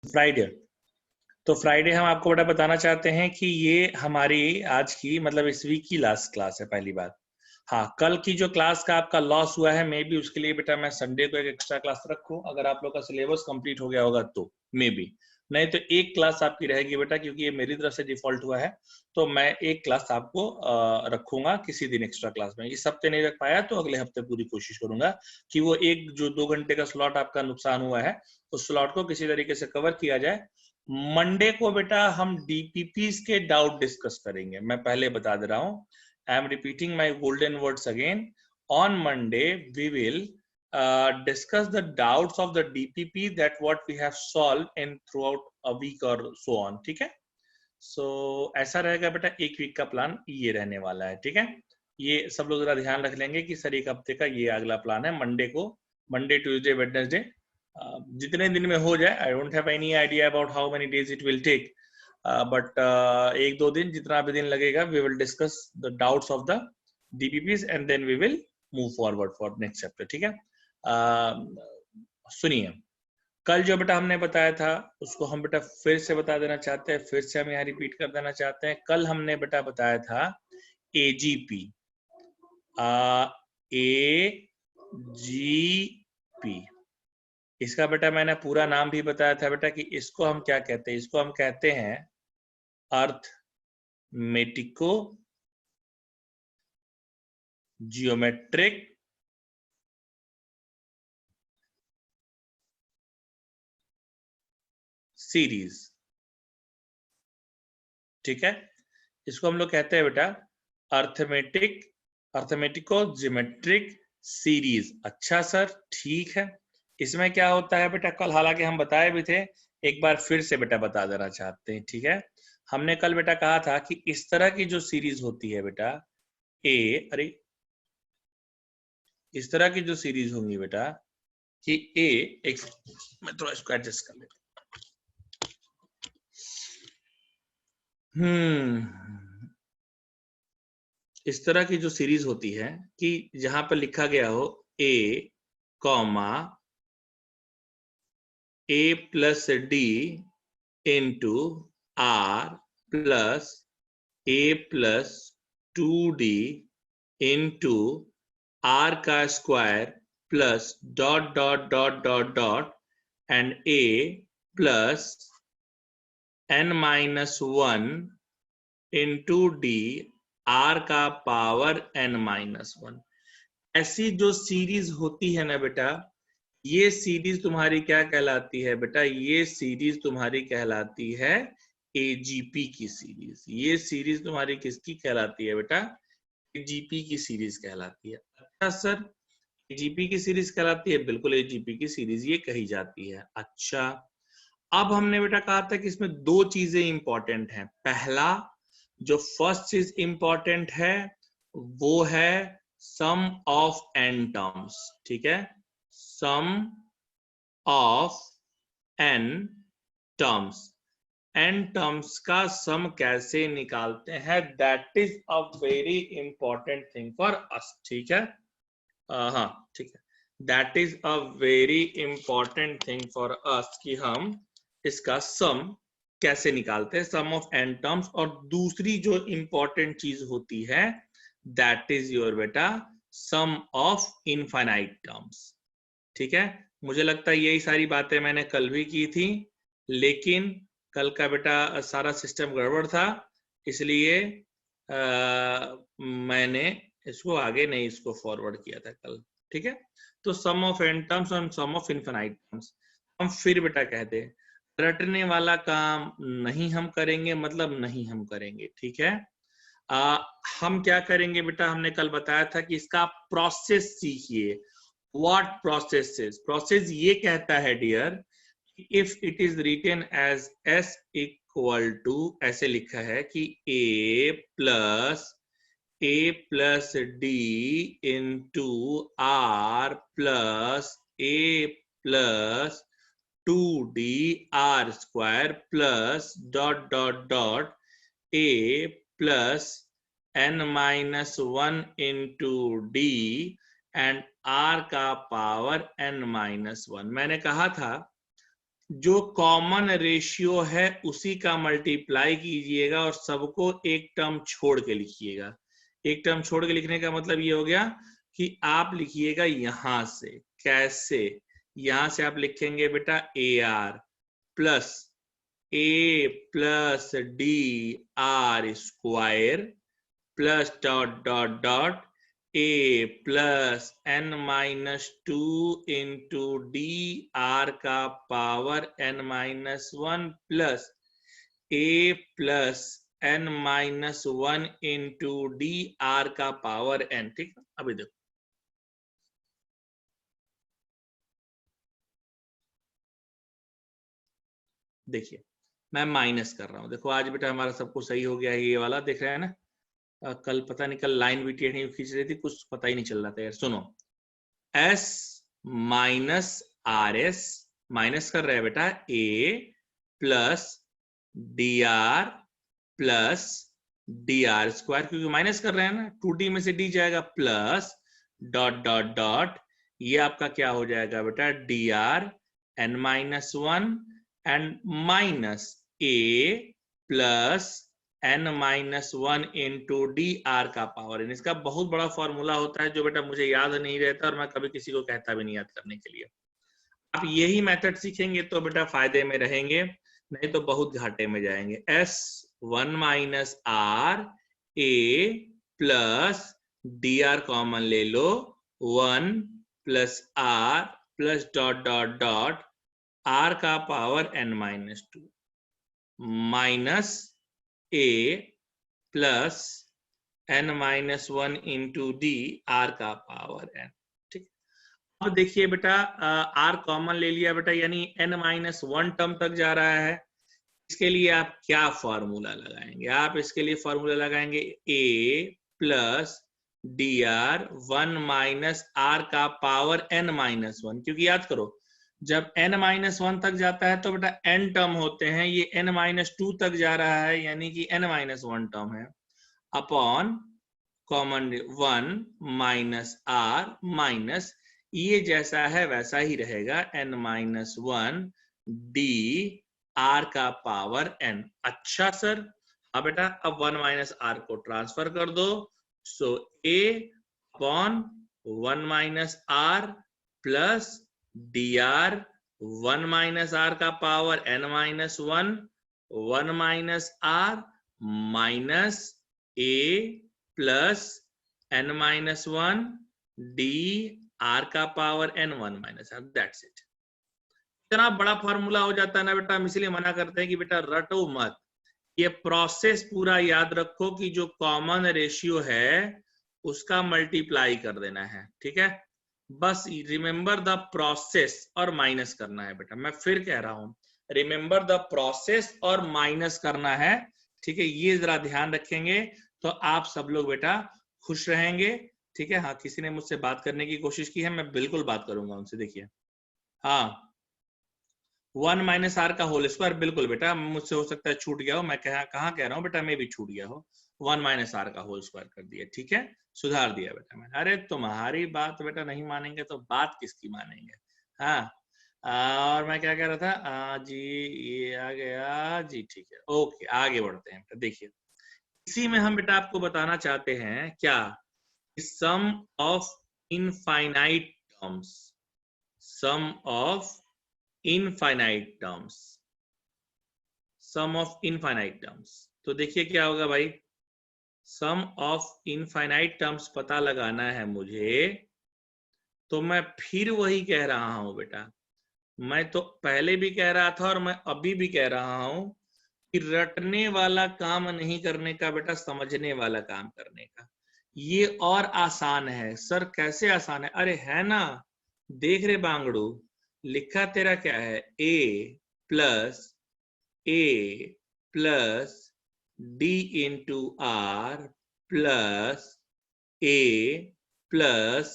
Friday. तो Friday हम आपको बेटा बताना चाहते हैं कि ये हमारी आज की मतलब इस वीक की लास्ट क्लास है। पहली बात, हाँ, कल की जो क्लास का आपका लॉस हुआ है, मे बी उसके लिए बेटा मैं संडे को एक एक्स्ट्रा क्लास रखूं, अगर आप लोग का सिलेबस कंप्लीट हो गया होगा तो मे बी, नहीं तो एक क्लास आपकी रहेगी बेटा, क्योंकि ये मेरी तरफ से डिफॉल्ट हुआ है। तो मैं एक क्लास आपको रखूंगा किसी दिन एक्स्ट्रा क्लास में। इस हफ्ते नहीं रख पाया तो अगले हफ्ते पूरी कोशिश करूंगा कि वो एक जो 2 घंटे का स्लॉट आपका नुकसान हुआ है, उस स्लॉट को किसी तरीके से कवर किया जाए। मंडे को बेटा हम डीपीपीज के डाउट डिस्कस करेंगे। मैं पहले बता दे रहा हूँ, I am repeating my golden words again. On Monday, we will discuss the doubts of the DPP that what we have solved in throughout a week or so on. ठीक है? So ऐसा रहेगा बेटा, एक वीक का plan ये रहने वाला है। ठीक है? ये सब लोग जरा ध्यान रख लेंगे कि सर एक हफ्ते का ये अगला प्लान है। मंडे को, मंडे ट्यूसडे वेडनेसडे, जितने दिन में हो जाए, I don't have any idea about how many days it will take, but एक दो दिन, जितना भी दिन लगेगा, we will discuss the doubts of the DPPs and then we will move forward for next chapter. ठीक है? सुनिए, कल जो बेटा हमने बताया था उसको हम बेटा फिर से बता देना चाहते हैं, फिर से हम यहाँ रिपीट कर देना चाहते हैं। कल हमने बेटा बताया था एजीपी, एजीपी, इसका बेटा मैंने पूरा नाम भी बताया था बेटा कि इसको हम क्या कहते हैं। इसको हम कहते हैं अर्थमेटिको जियोमेट्रिक सीरीज। ठीक है? इसको हम लोग कहते हैं बेटा अर्थमेटिको जियोमेट्रिक सीरीज। अच्छा सर, ठीक है। इसमें क्या होता है बेटा, कल हालांकि हम बताए भी थे, एक बार फिर से बेटा बता देना चाहते हैं। ठीक है? हमने कल बेटा कहा था कि इस तरह की जो सीरीज होती है बेटा, इस तरह की जो सीरीज होंगी बेटा कि एक, मैं थोड़ा इसको एडजस्ट कर लेता हूँ। इस तरह की जो सीरीज होती है कि जहां पर लिखा गया हो A comma A plus D into are plus A plus 2d into are का square plus dot dot dot dot dot and A plus n minus 1 into D R का पावर n माइनस 1। ऐसी जो series होती है ना बेटा, ये series तुम्हारी क्या कहलाती है बेटा? ये सीरीज तुम्हारी कहलाती है एजीपी की सीरीज। ये सीरीज तुम्हारी किसकी कहलाती है बेटा? एजीपी की सीरीज कहलाती है। अच्छा सर, एजीपी की सीरीज कहलाती है? बिल्कुल, एजीपी की सीरीज ये कही जाती है। अच्छा, अब हमने बेटा कहा था कि इसमें दो चीजें इंपॉर्टेंट हैं। पहला, जो फर्स्ट चीज इंपॉर्टेंट है वो है सम ऑफ एन टर्म्स। ठीक है? Sum of N terms. N terms का सम कैसे निकालते हैं, that is a very important thing for us. ठीक है? हाँ, ठीक है। That is a very important thing for us कि हम इसका सम कैसे निकालते हैं, सम ऑफ एन टर्म्स। और दूसरी जो इंपॉर्टेंट चीज होती है दैट इज योर बेटा सम ऑफ इनफाइनाइट टर्म्स। ठीक है? मुझे लगता है यही सारी बातें मैंने कल भी की थी, लेकिन कल का बेटा सारा सिस्टम गड़बड़ था, इसलिए मैंने इसको आगे नहीं इसको फॉरवर्ड किया था कल। ठीक है? तो सम ऑफ एन टर्म्स और सम ऑफ इनफाइनाइट टर्म्स हम फिर बेटा कहते हैं, रटने वाला काम नहीं हम करेंगे, मतलब नहीं हम करेंगे। ठीक है? हम क्या करेंगे बेटा, हमने कल बताया था कि इसका प्रोसेस सीखिए। What process is? प्रोसेस ये कहता है dear, if it is written as S equal to, ऐसे लिखा है कि A plus D into are plus A plus 2d R square plus dot dot dot A plus n minus 1 into D and r का power n minus 1। मैंने कहा था जो common ratio है उसी का मल्टीप्लाई कीजिएगा और सबको एक टर्म छोड़ के लिखिएगा। एक टर्म छोड़ के लिखने का मतलब ये हो गया कि आप लिखिएगा यहां से। कैसे? यहां से आप लिखेंगे बेटा A R plus A plus D R square plus dot dot dot A plus N minus two into D R का power N minus one plus ए plus N minus one into D R का power N. ठीक है, अभी देखो देखिए मैं minus कर रहा हूं। देखो आज बेटा हमारा सब कुछ सही हो गया है। ये वाला देख रहे हैं ना, कल पता नहीं कल लाइन भी टेढ़ी खींच रही थी, कुछ पता ही नहीं चल रहा था यार। सुनो, S minus R S minus कर रहे हैं बेटा A plus D R plus D R square, क्योंकि माइनस कर रहे हैं ना, 2d में से d जाएगा प्लस डॉट डॉट डॉट ये आपका क्या हो जाएगा बेटा d r n minus one and minus A plus N minus one into D R का पावर एन। इसका बहुत बड़ा फॉर्मूला होता है जो बेटा मुझे याद नहीं रहता और मैं कभी किसी को कहता भी नहीं याद करने के लिए। आप यही मेथड सीखेंगे तो बेटा फायदे में रहेंगे, नहीं तो बहुत घाटे में जाएंगे। S one minus R A plus D R common ले लो, one plus R plus dot dot dot R का power N minus two minus ए plus N minus one into D R का पावर एन। ठीक, अब देखिए बेटा are common ले लिया बेटा, यानी एन माइनस वन टर्म तक जा रहा है। इसके लिए आप क्या फॉर्मूला लगाएंगे? आप इसके लिए फॉर्मूला लगाएंगे a plus D r one minus r का पावर एन माइनस वन, क्योंकि याद करो जब n माइनस वन तक जाता है तो बेटा n टर्म होते हैं, ये n माइनस टू तक जा रहा है यानी कि n माइनस वन टर्म है, upon common one minus r minus ये जैसा है वैसा ही रहेगा n minus one d are का पावर n। अच्छा सर, हाँ बेटा अब वन माइनस आर को ट्रांसफर कर दो, so a upon one minus r plus D r one minus r का power N minus one minus r minus A plus N minus one d are का power N one minus r. That's it. इतना बड़ा formula हो जाता है ना बेटा, हम इसलिए मना करते हैं कि बेटा रटो मत, ये प्रोसेस पूरा याद रखो कि जो कॉमन रेशियो है उसका मल्टीप्लाई कर देना है। ठीक है, बस रिमेंबर द प्रोसेस और माइनस करना है बेटा। मैं फिर कह रहा हूं रिमेंबर द प्रोसेस और माइनस करना है। ठीक है, ये जरा ध्यान रखेंगे तो आप सब लोग बेटा खुश रहेंगे। ठीक है, हाँ किसी ने मुझसे बात करने की कोशिश की है, मैं बिल्कुल बात करूंगा उनसे। देखिए हाँ वन माइनस आर का होल स्क्वायर, बिल्कुल बेटा मुझसे हो सकता है छूट गया हो, मैं कहाँ कह रहा हूँ बेटा मैं भी छूट गया हो, वन माइनस आर का होल स्क्वायर कर दिया। ठीक है, सुधार दिया बेटा मैंने। अरे तुम्हारी बात बेटा नहीं मानेंगे तो बात किसकी मानेंगे। हाँ और मैं क्या कह रहा था जी, ये आ गया जी। ठीक है, ओके आगे बढ़ते हैं। देखिए इसी में हम बेटा आपको बताना चाहते हैं क्या, sum of infinite terms, sum of infinite terms, sum of infinite terms. तो देखिए क्या होगा भाई, सम ऑफ इनफाइनाइट टर्म्स पता लगाना है मुझे, तो मैं फिर वही कह रहा हूं बेटा, मैं तो पहले भी कह रहा था और मैं अभी भी कह रहा हूं कि रटने वाला काम नहीं करने का बेटा, समझने वाला काम करने का। ये और आसान है। सर कैसे आसान है? अरे है ना, देख रे बांगड़ू, लिखा तेरा क्या है, a plus D into are plus A plus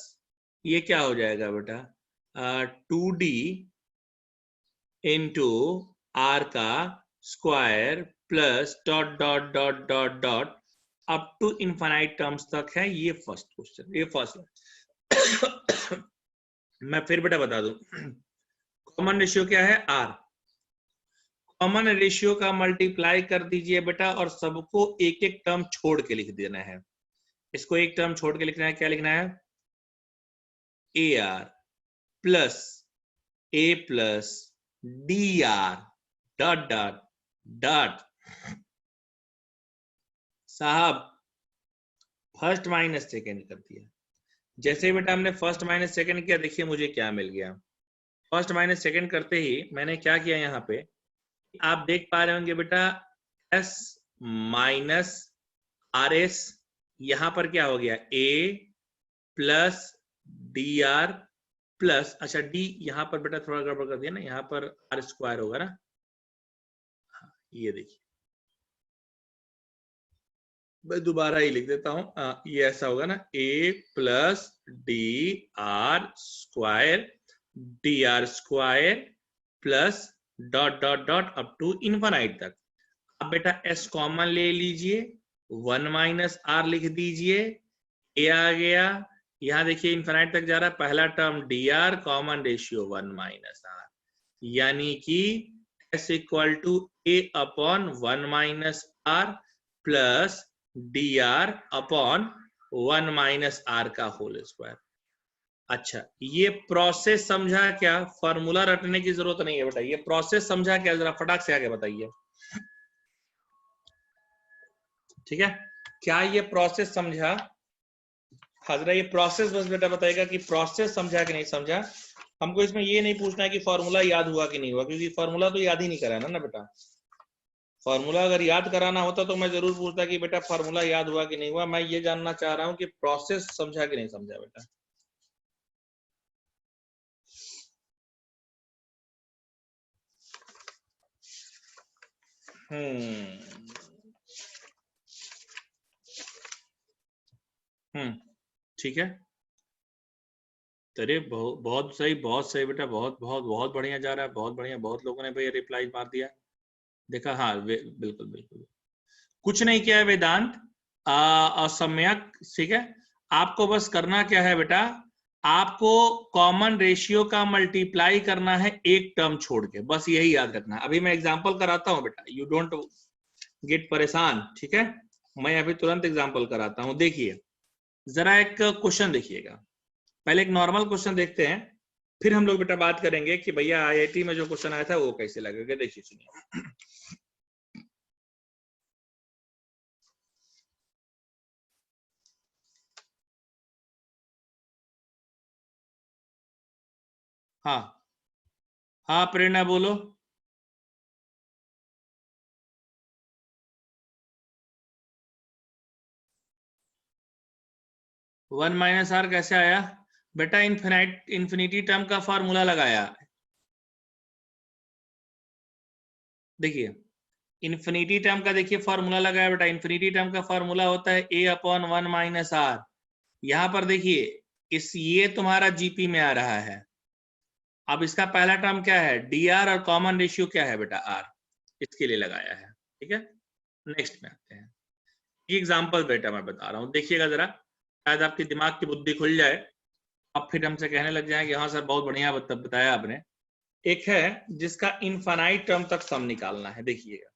ये क्या हो जाएगा बेटा 2d इंटू आर का square plus dot dot dot dot dot up to infinite terms तक है। ये फर्स्ट क्वेश्चन, ये फर्स्ट मैं फिर बेटा बता दूं, कॉमन रेशियो क्या है आर, कॉमन रेशियो का मल्टीप्लाई कर दीजिए बेटा और सबको एक एक टर्म छोड़ के लिख देना है। इसको एक टर्म छोड़ के लिखना है, क्या लिखना है? ए आर प्लस ए plus D R dot dot dot. साहब फर्स्ट माइनस सेकेंड कर दिया। जैसे ही बेटा हमने फर्स्ट माइनस सेकेंड किया, देखिए मुझे क्या मिल गया। फर्स्ट माइनस सेकेंड करते ही मैंने क्या किया, यहाँ पे आप देख पा रहे होंगे बेटा एस माइनस आर एस, यहां पर क्या हो गया? ए प्लस डी आर प्लस, अच्छा डी यहां पर बेटा थोड़ा गड़बड़ कर दिया ना, यहां पर आर स्क्वायर होगा ना, ये देखिए मैं दोबारा ही लिख देता हूं, ये ऐसा होगा ना, a plus D R square d are square plus dot dot dot up to infinite तक। अब बेटा एस कॉमन ले लीजिए, 1 माइनस आर लिख दीजिए, ए आ गया, यहां देखिए इनफाइनाइट तक जा रहा है, पहला term d are common ratio 1 minus r, यानी कि s equal to a upon 1 minus r plus D r upon 1 minus r का होल स्क्वायर। अच्छा ये प्रोसेस समझा क्या? फॉर्मूला रटने की जरूरत नहीं है बेटा, ये प्रोसेस समझा क्या? जरा फटाक से आगे बताइए। ठीक है, क्या ये प्रोसेस समझा? हाँ जरा ये प्रोसेस बस बेटा बताएगा कि प्रोसेस समझा कि नहीं समझा। हमको इसमें ये नहीं पूछना है कि फॉर्मूला याद हुआ कि नहीं हुआ, क्योंकि फॉर्मूला तो याद ही नहीं कराना ना बेटा। फॉर्मूला अगर याद कराना होता तो मैं जरूर पूछता कि बेटा फॉर्मूला याद हुआ कि नहीं हुआ। मैं ये जानना चाह रहा हूँ कि प्रोसेस समझा कि नहीं समझा बेटा। ठीक है, अरे बहुत सही, बहुत सही बेटा, बहुत बहुत बहुत बढ़िया जा रहा है, बहुत बढ़िया। बहुत लोगों ने भैया रिप्लाई मार दिया, देखा? हाँ बिल्कुल बिल्कुल, कुछ नहीं किया है वेदांत, असम्यक। ठीक है, आपको बस करना क्या है बेटा, आपको कॉमन रेशियो का मल्टीप्लाई करना है एक टर्म छोड़ के, बस यही याद रखना है। अभी मैं एग्जांपल कराता हूं बेटा, यू डोंट गेट परेशान। ठीक है, मैं अभी तुरंत एग्जांपल कराता हूं। देखिए जरा एक क्वेश्चन देखिएगा, पहले एक नॉर्मल क्वेश्चन देखते हैं, फिर हम लोग बेटा बात करेंगे कि भैया आईआईटी में जो क्वेश्चन आया था वो कैसे लगेगा। देखिए सुनिए, हाँ हाँ प्रेरणा बोलो। 1 माइनस आर कैसे आया बेटा? इन्फिनिटी टर्म का फॉर्मूला लगाया। देखिए इन्फिनिटी टर्म का देखिए फॉर्मूला लगाया बेटा, इन्फिनिटी टर्म का फॉर्मूला होता है ए अपॉन 1 माइनस आर। यहां पर देखिए इस ये तुम्हारा जीपी में आ रहा है। अब इसका पहला टर्म क्या है? डी आर, और कॉमन रेशियो क्या है बेटा? आर, इसके लिए लगाया है। ठीक है, नेक्स्ट में आते हैं। एग्जाम्पल बेटा मैं बता रहा हूं, देखिएगा जरा, शायद आपके दिमाग की बुद्धि खुल जाए, आप फिर हमसे कहने लग जाए कि हाँ सर बहुत बढ़िया बताया आपने। एक है जिसका इनफाइनाइट टर्म तक सम निकालना है, देखिएगा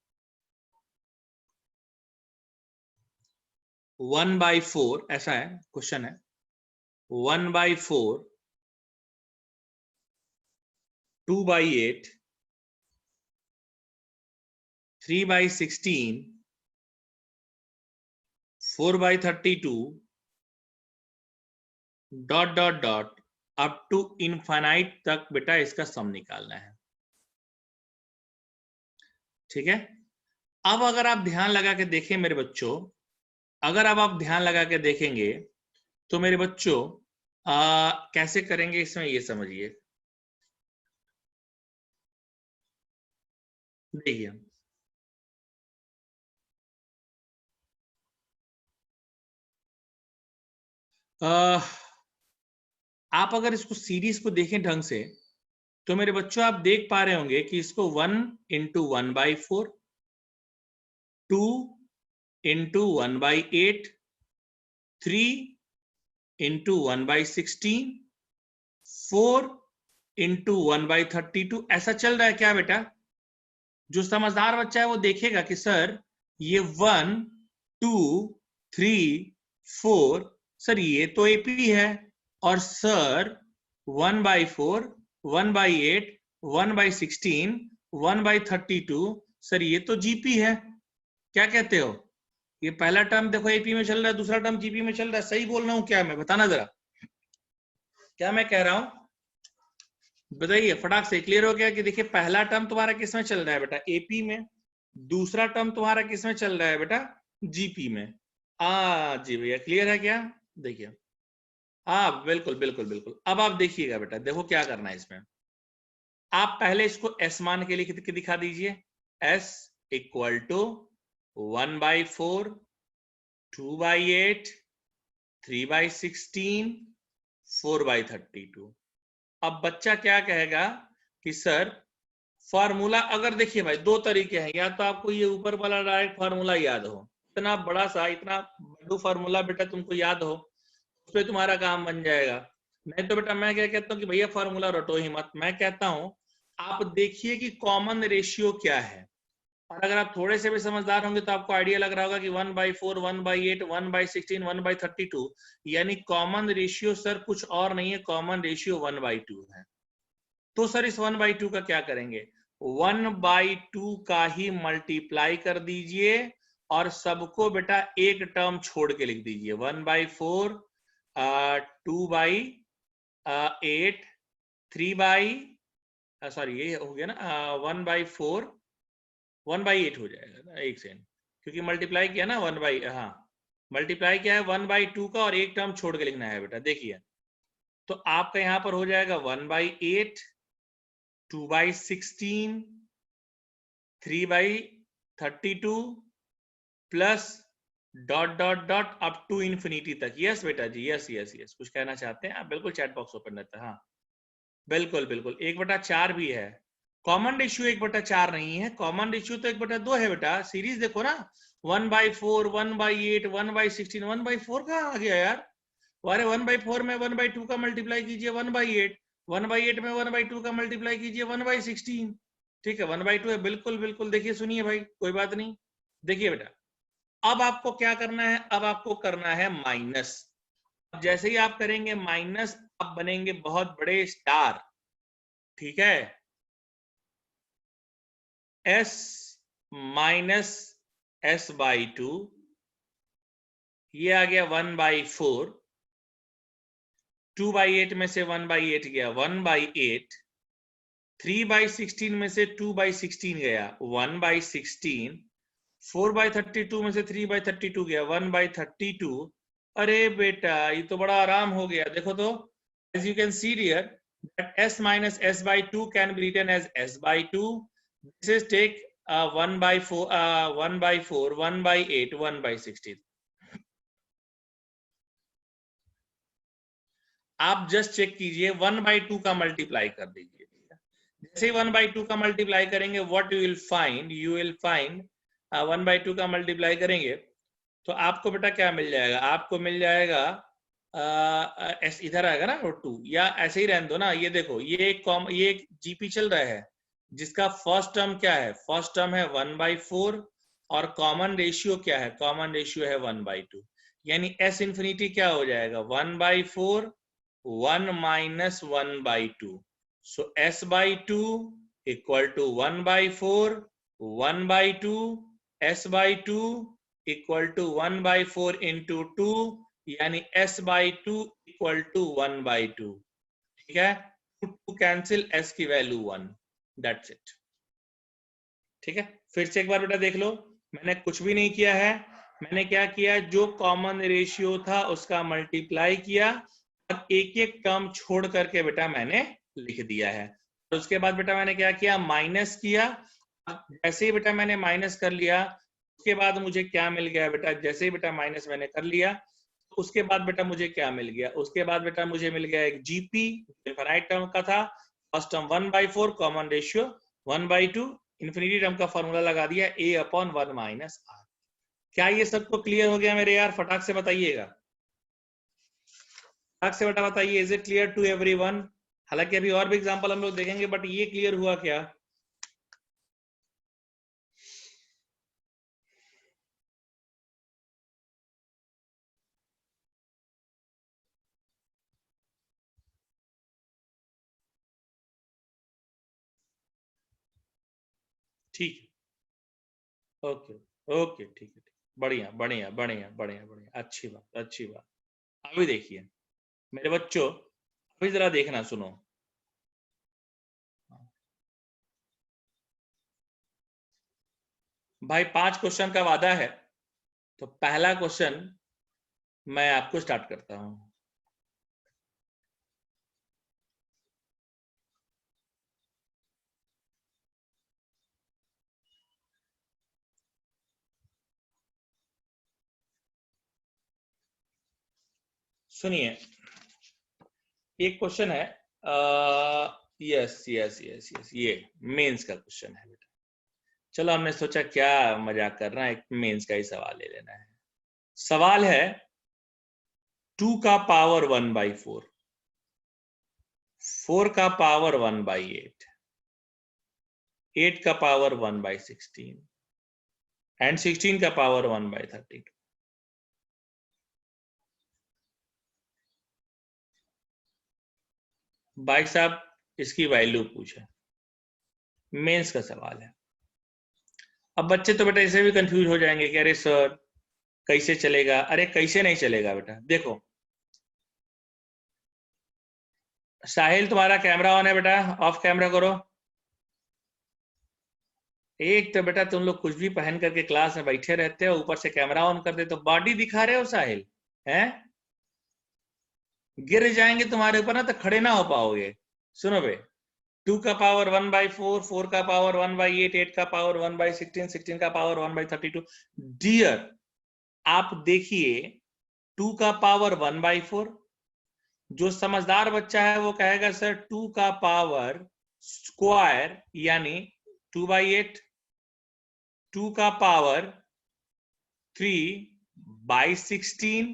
1/4 ऐसा है, क्वेश्चन है 1/4 2/8 3/16 4/32 dot dot dot up to infinite तक बेटा इसका सम निकालना है। ठीक है, अब अगर आप ध्यान लगा के देखें मेरे बच्चों, अगर अब आप ध्यान लगा के देखेंगे तो मेरे बच्चों कैसे करेंगे इसमें ये समझिए। देखिए आप अगर इसको सीरीज को देखें ढंग से तो मेरे बच्चों आप देख पा रहे होंगे कि इसको 1 इंटू 1/4, 2 इंटू 1/8, 3 इंटू 1/16, 4 इंटू 1/32 ऐसा चल रहा है क्या बेटा? जो समझदार बच्चा है वो देखेगा कि सर ये 1 2 3 4, सर ये तो एपी है, और सर 1/4 1/8 1/16 1/32, सर ये तो जीपी है। क्या कहते हो? ये पहला टर्म देखो एपी में चल रहा है, दूसरा टर्म जीपी में चल रहा है, सही बोल रहा हूं क्या मैं? बताना जरा, क्या मैं कह रहा हूं? बताइए फटाक से, क्लियर हो गया कि देखिए पहला टर्म तुम्हारा किस में चल रहा है बेटा? एपी में। दूसरा टर्म तुम्हारा किस में चल रहा है बेटा? जीपी में। जी भैया, क्लियर है क्या? देखिए हाँ, बिल्कुल बिल्कुल बिल्कुल। अब आप देखिएगा बेटा, देखो क्या करना है इसमें। आप पहले इसको एस मान के लिख के दिखा दीजिए। S equal to 1/4 2/8 3/16 4/32। अब बच्चा क्या कहेगा कि सर फार्मूला, अगर देखिए भाई दो तरीके हैं, या तो आपको ये ऊपर वाला डायरेक्ट फार्मूला याद हो, इतना बड़ा सा इतना बड़ा फार्मूला बेटा तुमको याद हो, उस पर तुम्हारा काम बन जाएगा। नहीं तो बेटा मैं क्या कहता हूँ कि भैया फार्मूला रटो ही मत। मैं कहता हूँ आप देखिए कि कॉमन रेशियो क्या है, और अगर आप थोड़े से भी समझदार होंगे तो आपको आइडिया लग रहा होगा कि 1/4 1/8 1/16 1/32, यानी कॉमन रेशियो सर कुछ और नहीं है, कॉमन रेशियो 1/2 है। तो सर इस 1/2 का क्या करेंगे? 1/2 का ही मल्टीप्लाई कर दीजिए, और सबको बेटा एक टर्म छोड़ के लिख दीजिए। 1/4 2/8 3 सॉरी ये हो गया ना 1/4 1/8 हो जाएगा। एक सेकंड, क्योंकि मल्टीप्लाई किया ना 1 हाँ मल्टीप्लाई किया है 1/2 का, और एक टर्म छोड़ के लिखना है बेटा। देखिए तो आपका यहां पर हो जाएगा 1/8 2/16 3/32 plus dot dot dot up to infinity तक। यस बेटा जी, यस यस यस, कुछ कहना चाहते हैं आप? बिल्कुल, चैट बॉक्स ओपन रहता है। हाँ बिल्कुल बिल्कुल, 1/4 भी है। कॉमन रेशियो 1/4 नहीं है, कॉमन रेशियो तो 1/2 है बेटा। सीरीज देखो ना, 1/4 1/8 1/16 1/4 कहाँ आ गया यार? अरे 1/4 में 1/2 का मल्टीप्लाई कीजिए 1/8, 1/8 में 1/2 का मल्टीप्लाई कीजिए 1/16। ठीक है, 1/2 है, बिल्कुल बिल्कुल। देखिए सुनिए भाई, कोई बात नहीं। देखिए बेटा, अब आपको क्या करना है? अब आपको करना है माइनस। अब जैसे ही आप करेंगे माइनस, आप बनेंगे बहुत बड़े स्टार। ठीक है, s माइनस s/2, ये आ गया 1/4, 2/8 में से 1/8 गया 1/8, 3/16 में से 2/16 गया 1/16, 4/32 में से 3/32 गया 1/32। अरे बेटा ये तो बड़ा आराम हो गया। देखो तो, as you can see here that s minus s/2 can be written as s/2. This is take 1/4 1/4 1/8 1/16। आप जस्ट चेक कीजिए, 1/2 का मल्टीप्लाई कर दीजिए। जैसे ही 1/2 का मल्टीप्लाई करेंगे, what you will find, you will find 1/2 का मल्टीप्लाई करेंगे तो आपको बेटा क्या मिल जाएगा? आपको मिल जाएगा इधर आएगा ना 2, या ऐसे ही रहने दो ना। ये देखो, ये एक जीपी चल रहा है, जिसका फर्स्ट टर्म क्या है? फर्स्ट टर्म है 1/4, और कॉमन रेशियो क्या है? कॉमन रेशियो है 1/2, यानी s इंफिनिटी क्या हो जाएगा? 1/4 1 minus 1/2. So s/2 equal to 1/4 1/2, s/2 equal to 1/4 into 2, यानी s/2 equal to 1/2। ठीक है, टू कैंसिल, s की वैल्यू 1, दैट्स इट। ठीक है, फिर से एक बार बेटा देख लो, मैंने कुछ भी नहीं किया है। मैंने क्या किया? जो कॉमन रेशियो था उसका मल्टीप्लाई किया, और एक एक टर्म छोड़ करके बेटा मैंने लिख दिया है। और उसके बाद बेटा मैंने क्या किया? माइनस किया। जैसे ही बेटा मैंने माइनस कर लिया, उसके बाद मुझे क्या मिल गया बेटा? जैसे ही बेटा माइनस मैंने कर लिया, उसके बाद बेटा मुझे क्या मिल गया? उसके बाद बेटा मुझे मिल गया एक जीपी, इनफाइनाइट टर्म का था। First term 1/4, common ratio 1/2, infinity term का फॉर्मूला लगा दिया a/1 माइनस r। क्या ये सबको क्लियर हो गया मेरे यार? फटाक से बताइएगा, फटाक से बेटा बताइए, is it clear to everyone? हालांकि अभी और भी एग्जांपल हम लोग देखेंगे, बट ये क्लियर हुआ क्या? ठीक है, ओके ओके, ठीक है, बढ़िया बढ़िया बढ़िया बढ़िया बढ़िया, अच्छी बात अच्छी बात। अभी देखिए मेरे बच्चों, अभी जरा देखना, सुनो। भाई 5 क्वेश्चन का वादा है, तो पहला क्वेश्चन मैं आपको स्टार्ट करता हूं। सुनिए, एक क्वेश्चन है, यस यस यस यस, ये मेंस का क्वेश्चन है बेटा। चलो हमने सोचा क्या मजाक कर रहा है, एक मेंस का ही सवाल ले लेना है। सवाल है 2 का पावर 1/4, 4 का पावर 1/8, 8 का पावर 1/16 एंड 16 का पावर 1/32। भाई साहब इसकी वैल्यू पूछे, मेंस का सवाल है। अब बच्चे तो बेटा इसे भी कंफ्यूज हो जाएंगे कि अरे सर कैसे चलेगा। अरे कैसे नहीं चलेगा बेटा, देखो साहिल तुम्हारा कैमरा ऑन है बेटा, ऑफ कैमरा करो। एक तो बेटा तुम लोग कुछ भी पहन करके क्लास में बैठे रहते हो, ऊपर से कैमरा ऑन कर दे तो बॉडी दिखा रहे हो साहिल, हैं? गिर जाएंगे तुम्हारे ऊपर ना तो खड़े ना हो पाओगे। सुनो बे, 2 का पावर 1/4, 4 का पावर 1/8, 8 का पावर 1/16, 16 का पावर 1/32। डियर आप देखिए 2 का पावर 1/4, जो समझदार बच्चा है वो कहेगा सर 2 का पावर स्क्वायर यानी 2/8, 2 का पावर 3/16,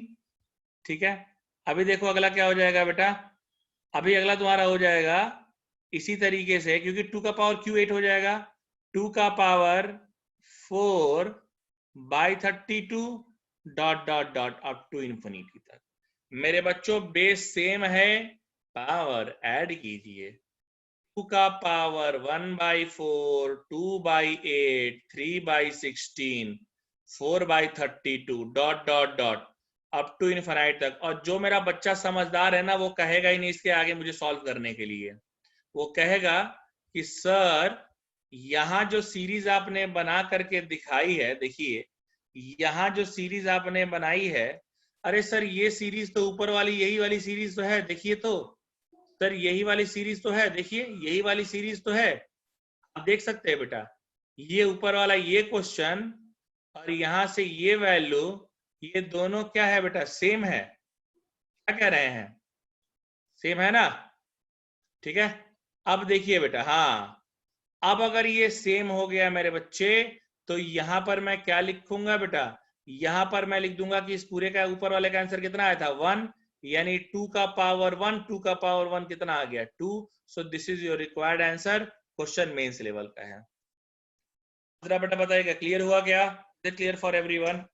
ठीक है। अभी देखो अगला क्या हो जाएगा बेटा, अभी अगला तुम्हारा हो जाएगा इसी तरीके से, क्योंकि 2 का पावर क्यू 8 हो जाएगा, 2 का power 4/32 dot dot dot up to infinity तक। मेरे बच्चों बेस सेम है, पावर ऐड कीजिए। 2 का power 1/4, 2/8, 3/16, 4/32 dot dot dot up to infinite तक। और जो मेरा बच्चा समझदार है ना वो कहेगा ही नहीं इसके आगे मुझे सॉल्व करने के लिए, वो कहेगा कि सर यहां जो सीरीज आपने बना करके दिखाई है, देखिए यहां जो सीरीज आपने बनाई है, अरे सर ये सीरीज तो ऊपर वाली यही वाली सीरीज तो है, देखिए तो सर यही वाली सीरीज तो है, देखिए यही वाली सीरीज तो है। आप देख सकते हैं बेटा ये ऊपर वाला ये क्वेश्चन और यहां से ये वैल्यू, ये दोनों क्या है बेटा, सेम है। क्या कह रहे हैं, सेम है ना? ठीक है। अब देखिए बेटा, हाँ अब अगर ये सेम हो गया मेरे बच्चे, तो यहां पर मैं क्या लिखूंगा बेटा, यहां पर मैं लिख दूंगा कि इस पूरे का ऊपर वाले का आंसर कितना आया था 1, यानी 2 का पावर 1, 2 का पावर 1 कितना आ गया 2। So this is your required answer, question mains level का है। जरा बेटा बताइएगा क्लियर हुआ क्या, is it clear for everyone?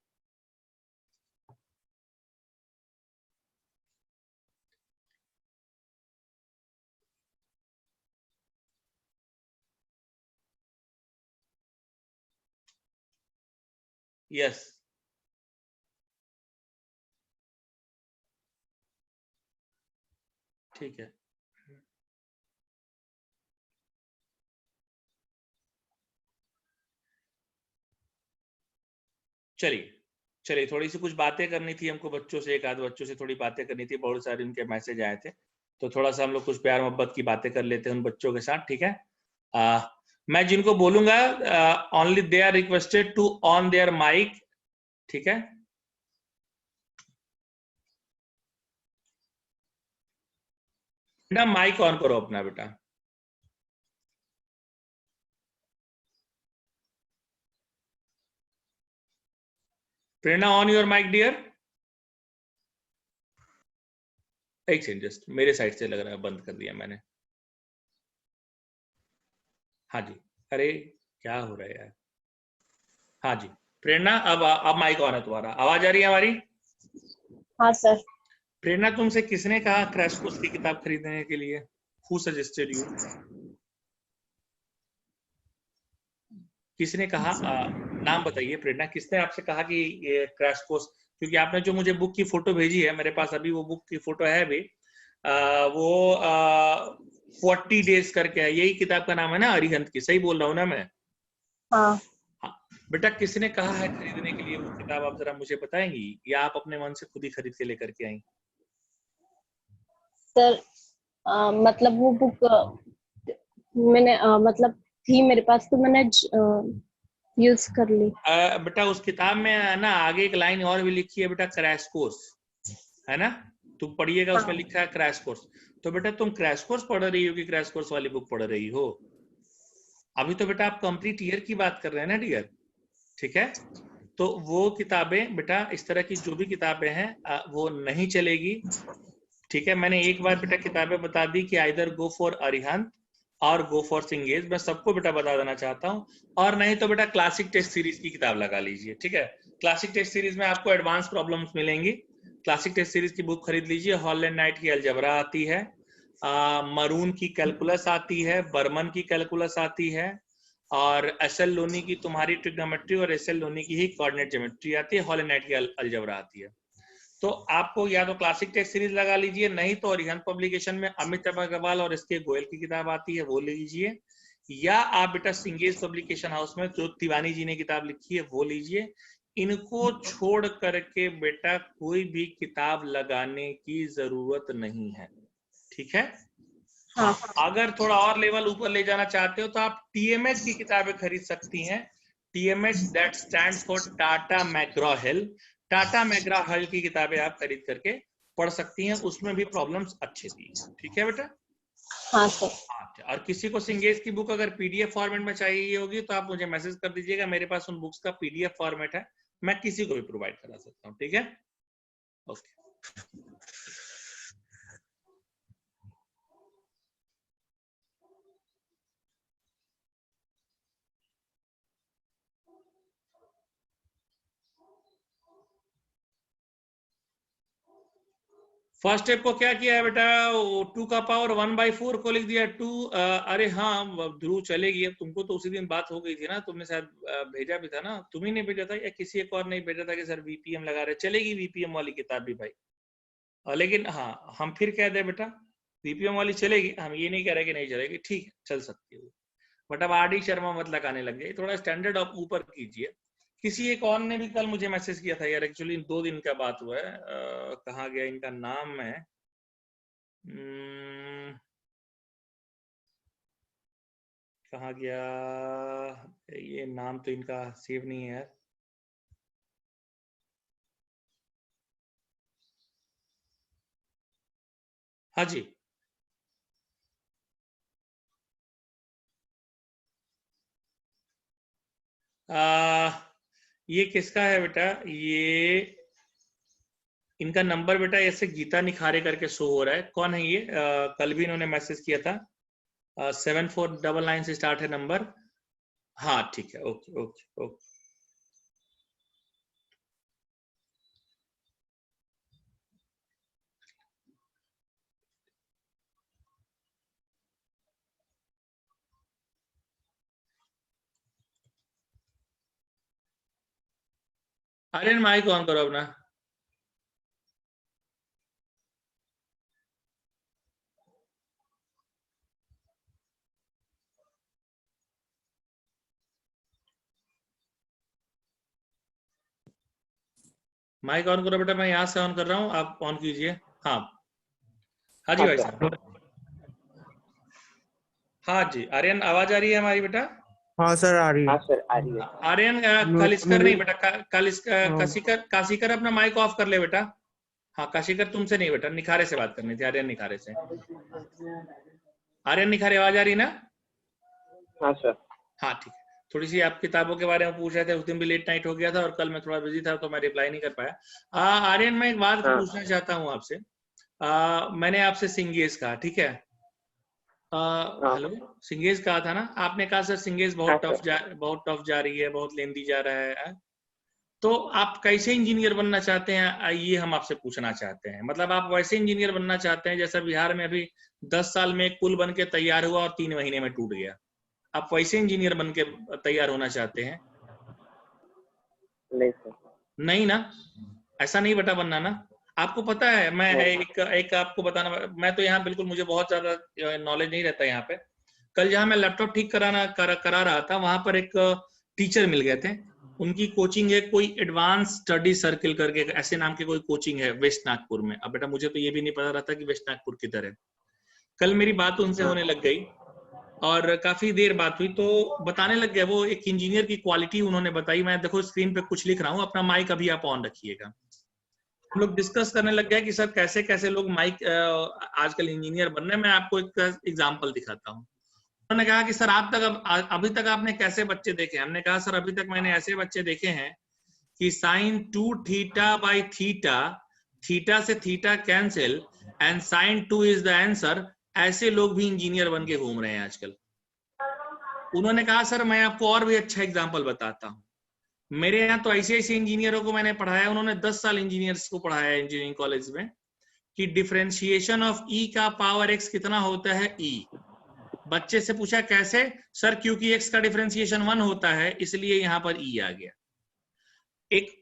Yes, ठीक है। चलिए चलिए, थोड़ी सी कुछ बातें करनी थी हमको बच्चों से, एक आध बच्चों से थोड़ी बातें करनी थी, बहुत सारे उनके मैसेज आए थे, तो थोड़ा सा हम लोग कुछ प्यार मोहब्बत की बातें कर लेते हैं उन बच्चों के साथ, ठीक है। मैं जिनको बोलूंगा only they are requested to on their mic, ठीक है। बेटा माइक ऑन करो अपना बेटा। Prerna on your mic dear. एक सेकंड, जस्ट मेरे साइड से लग रहा है बंद कर दिया मैंने। हाँ जी, अरे क्या हो रहा है यार। हाँ जी प्रेरणा, अब माइक ऑन है तुम्हारा, आवाज आ रही है हमारी? हाँ सर। प्रेरणा तुमसे किसने कहा क्रैश कोर्स की किताब खरीदने के लिए? Who suggested you? किसने कहा, नाम बताइए प्रेरणा, किसने आपसे कहा कि ये क्रैश कोर्स, क्योंकि आपने जो मुझे बुक की फोटो भेजी है, मेरे पास अभी वो बुक की फोटो है भी, वो 40 डेज करके है, यही किताब का नाम है ना, अरिहंत की, सही बोल रहा हूँ ना मैं? हाँ हाँ बेटा, किसने कहा है खरीदने के लिए वो किताब, आप जरा मुझे बताएंगी, या आप अपने मन से खुद ही खरीद के लेकर के आई? सर, मतलब वो बुक मैंने मतलब थी मेरे पास, तो मैंने यूज कर ली। बेटा उस किताब में ना आगे एक लाइन और भी लिखी है बेटा, क्रैश कोर्स, है ना? तुम पढ़िएगा, उसमें हाँ लिखा है क्रैश कोर्स। तो बेटा तुम क्रैश कोर्स पढ़ रही हो कि क्रैश कोर्स वाली बुक पढ़ रही हो? अभी तो बेटा आप कंप्लीट ईयर की बात कर रहे हैं ना डियर, ठीक है? तो वो किताबें बेटा, इस तरह की जो भी किताबें हैं वो नहीं चलेगी, ठीक है? मैंने एक बार बेटा किताबें बता दी कि आइदर गो फॉर अरिहंत और गो फॉर सिंगेज, मैं सबको बेटा बता देना चाहता हूँ। और नहीं तो बेटा क्लासिक टेस्ट सीरीज की किताब लगा लीजिए, ठीक है? क्लासिक टेस्ट सीरीज में आपको एडवांस प्रॉब्लम्स मिलेंगी। क्लासिक टेस्ट सीरीज की बुक खरीद लीजिए। हॉलैंड नाइट की अलजबरा आती है, मरून की कैलकुलस आती है, बर्मन की कैलकुलस आती है, और एस एल लोनी की तुम्हारी ट्रिग्नोमेट्री और एस एल लोनी की ही कोऑर्डिनेट ज्योमेट्री आती है, हॉलैंड नाइट की अलजबरा आती है। तो आपको या तो क्लासिक टेस्ट सीरीज लगा लीजिए, नहीं तो अरिहंत पब्लिकेशन में अमित अग्रवाल और इसके गोयल की किताब आती है, वो ले लीजिए, या आप बेटा सिंगेज पब्लिकेशन हाउस में जो तिवानी जी ने किताब लिखी है वो लीजिए। इनको छोड़ करके बेटा कोई भी किताब लगाने की जरूरत नहीं है, ठीक है? हाँ, अगर थोड़ा और लेवल ऊपर ले जाना चाहते हो तो आप टीएमएच की किताबें खरीद सकती हैं। TMH that stands for Tata McGraw Hill. Tata McGraw Hill की किताबें आप खरीद करके पढ़ सकती हैं, उसमें भी प्रॉब्लम्स अच्छे दी है, ठीक है बेटा? हाँ सर। अच्छा, और किसी को सिंगेज की बुक अगर पीडीएफ फॉर्मेट में चाहिए होगी तो आप मुझे मैसेज कर दीजिएगा, मेरे पास उन बुक्स का पीडीएफ फॉर्मेट है, मैं किसी को भी प्रोवाइड करा सकता हूँ, ठीक है? ओके। फर्स्ट स्टेप को क्या किया है बेटा, 2 का पावर 1/4 को लिख दिया 2। अरे हाँ ध्रुव, चलेगी। अब तुमको तो उसी दिन बात हो गई थी ना, तुमने शायद भेजा भी था ना, तुम ही ने भेजा था या किसी एक और ने भेजा था कि सर वीपीएम लगा रहे, चलेगी वीपीएम वाली किताब भी भाई। लेकिन हाँ, हम फिर कह दे बेटा वीपीएम वाली चलेगी, हम ये नहीं कह रहे कि नहीं चलेगी, ठीक है चल सकती है, बट अब आर डी शर्मा मत लगाने लग गए, थोड़ा स्टैंडर्ड आप ऊपर कीजिए। किसी एक और ने भी कल मुझे मैसेज किया था यार, एक्चुअली 2 दिन का बात हुआ है, कहाँ गया इनका नाम है, कहाँ गया, ये नाम तो इनका सेव नहीं है। हाँ जी, ये किसका है बेटा, ये इनका नंबर बेटा ऐसे गीता निखारे करके शो हो रहा है, कौन है ये? कल भी इन्होंने मैसेज किया था, 7499 से स्टार्ट है नंबर। हाँ ठीक है, ओके ओके ओके। अरे माइक ऑन करो अपना। माइक ऑन करो बेटा, मैं यहाँ से ऑन कर रहा हूँ, आप ऑन कीजिए। हाँ हाँ जी भाई साहब। हाँ जी आर्यन, आवाज आ रही है हमारी बेटा? हाँ सर आ रही है। हाँ सर आ रही है। आर्यन, कालिस्कर नहीं बेटा, काशिकर, काशिकर अपना माइक ऑफ कर ले बेटा। हाँ काशिकर, तुमसे नहीं बेटा, निखारे से बात करनी थी, आर्यन निखारे से। आर्यन निखारे, आवाज आ रही ना? हाँ सर। हाँ ठीक है। थोड़ी सी आप किताबों के बारे में पूछ रहे थे, उस दिन भी लेट नाइट हो गया था और कल मैं थोड़ा बिजी था तो मैं रिप्लाई नहीं कर पाया। आर्यन, मैं एक बात हाँ। पूछना चाहता हूँ आपसे। मैंने आपसे सिंगेज कहा, ठीक है? हाँ। हेलो, सिंगेज कहा था ना आपने? कहा सर सिंगेज हाँ बहुत टफ जा रही है, बहुत लेंदी जा रहा है। तो आप कैसे इंजीनियर बनना चाहते हैं, ये हम आपसे पूछना चाहते हैं। मतलब आप वैसे इंजीनियर बनना चाहते हैं जैसा बिहार में अभी 10 साल में एक पुल बन के तैयार हुआ और 3 महीने में टूट गया, आप वैसे इंजीनियर बन के तैयार होना चाहते हैं? नहीं सर। नहीं ना, ऐसा नहीं बेटा बनना ना। आपको पता है, मैं एक आपको बताना, मैं तो यहाँ बिल्कुल, मुझे बहुत ज्यादा नॉलेज नहीं रहता यहाँ पे। कल जहाँ मैं लैपटॉप ठीक करा रहा था, वहां पर एक टीचर मिल गए थे। उनकी कोचिंग है कोई एडवांस स्टडी सर्किल करके, ऐसे नाम की कोई कोचिंग है वेस्ट नागपुर में। अब बेटा मुझे तो ये भी नहीं पता रहता कि वेस्ट नागपुर किधर है। कल मेरी बात उनसे होने लग गई और काफी देर बात हुई, तो बताने लग गए वो, एक इंजीनियर की क्वालिटी उन्होंने बताई। मैं देखो स्क्रीन पे कुछ लिख रहा हूँ, अपना माइक अभी आप ऑन रखिएगा। हम लोग डिस्कस करने लग गए कि सर कैसे कैसे लोग माइक आजकल इंजीनियर बन रहे हैं। मैं आपको एक एग्जांपल दिखाता हूँ। उन्होंने कहा कि सर आप तक अभी तक आपने कैसे बच्चे देखे? हमने कहा सर अभी तक मैंने ऐसे बच्चे देखे हैं कि sine 2 theta by theta, theta से theta cancel and sine 2 is the answer. ऐसे लोग भी इंजीनियर बन के घूम रहे हैं आजकल। उन्होंने कहा सर मैं आपको और भी अच्छा एग्जांपल बताता हूँ। मेरे यहाँ तो ऐसे ऐसे इंजीनियरों को मैंने पढ़ाया, उन्होंने 10 साल इंजीनियर्स को पढ़ाया इंजीनियरिंग कॉलेज में, कि डिफरेंशिएशन ऑफ ई का पावर एक्स कितना होता है ई। बच्चे से पूछा कैसे? सर क्योंकि एक्स का डिफरेंशिएशन 1 होता है इसलिए यहाँ पर ई आ गया।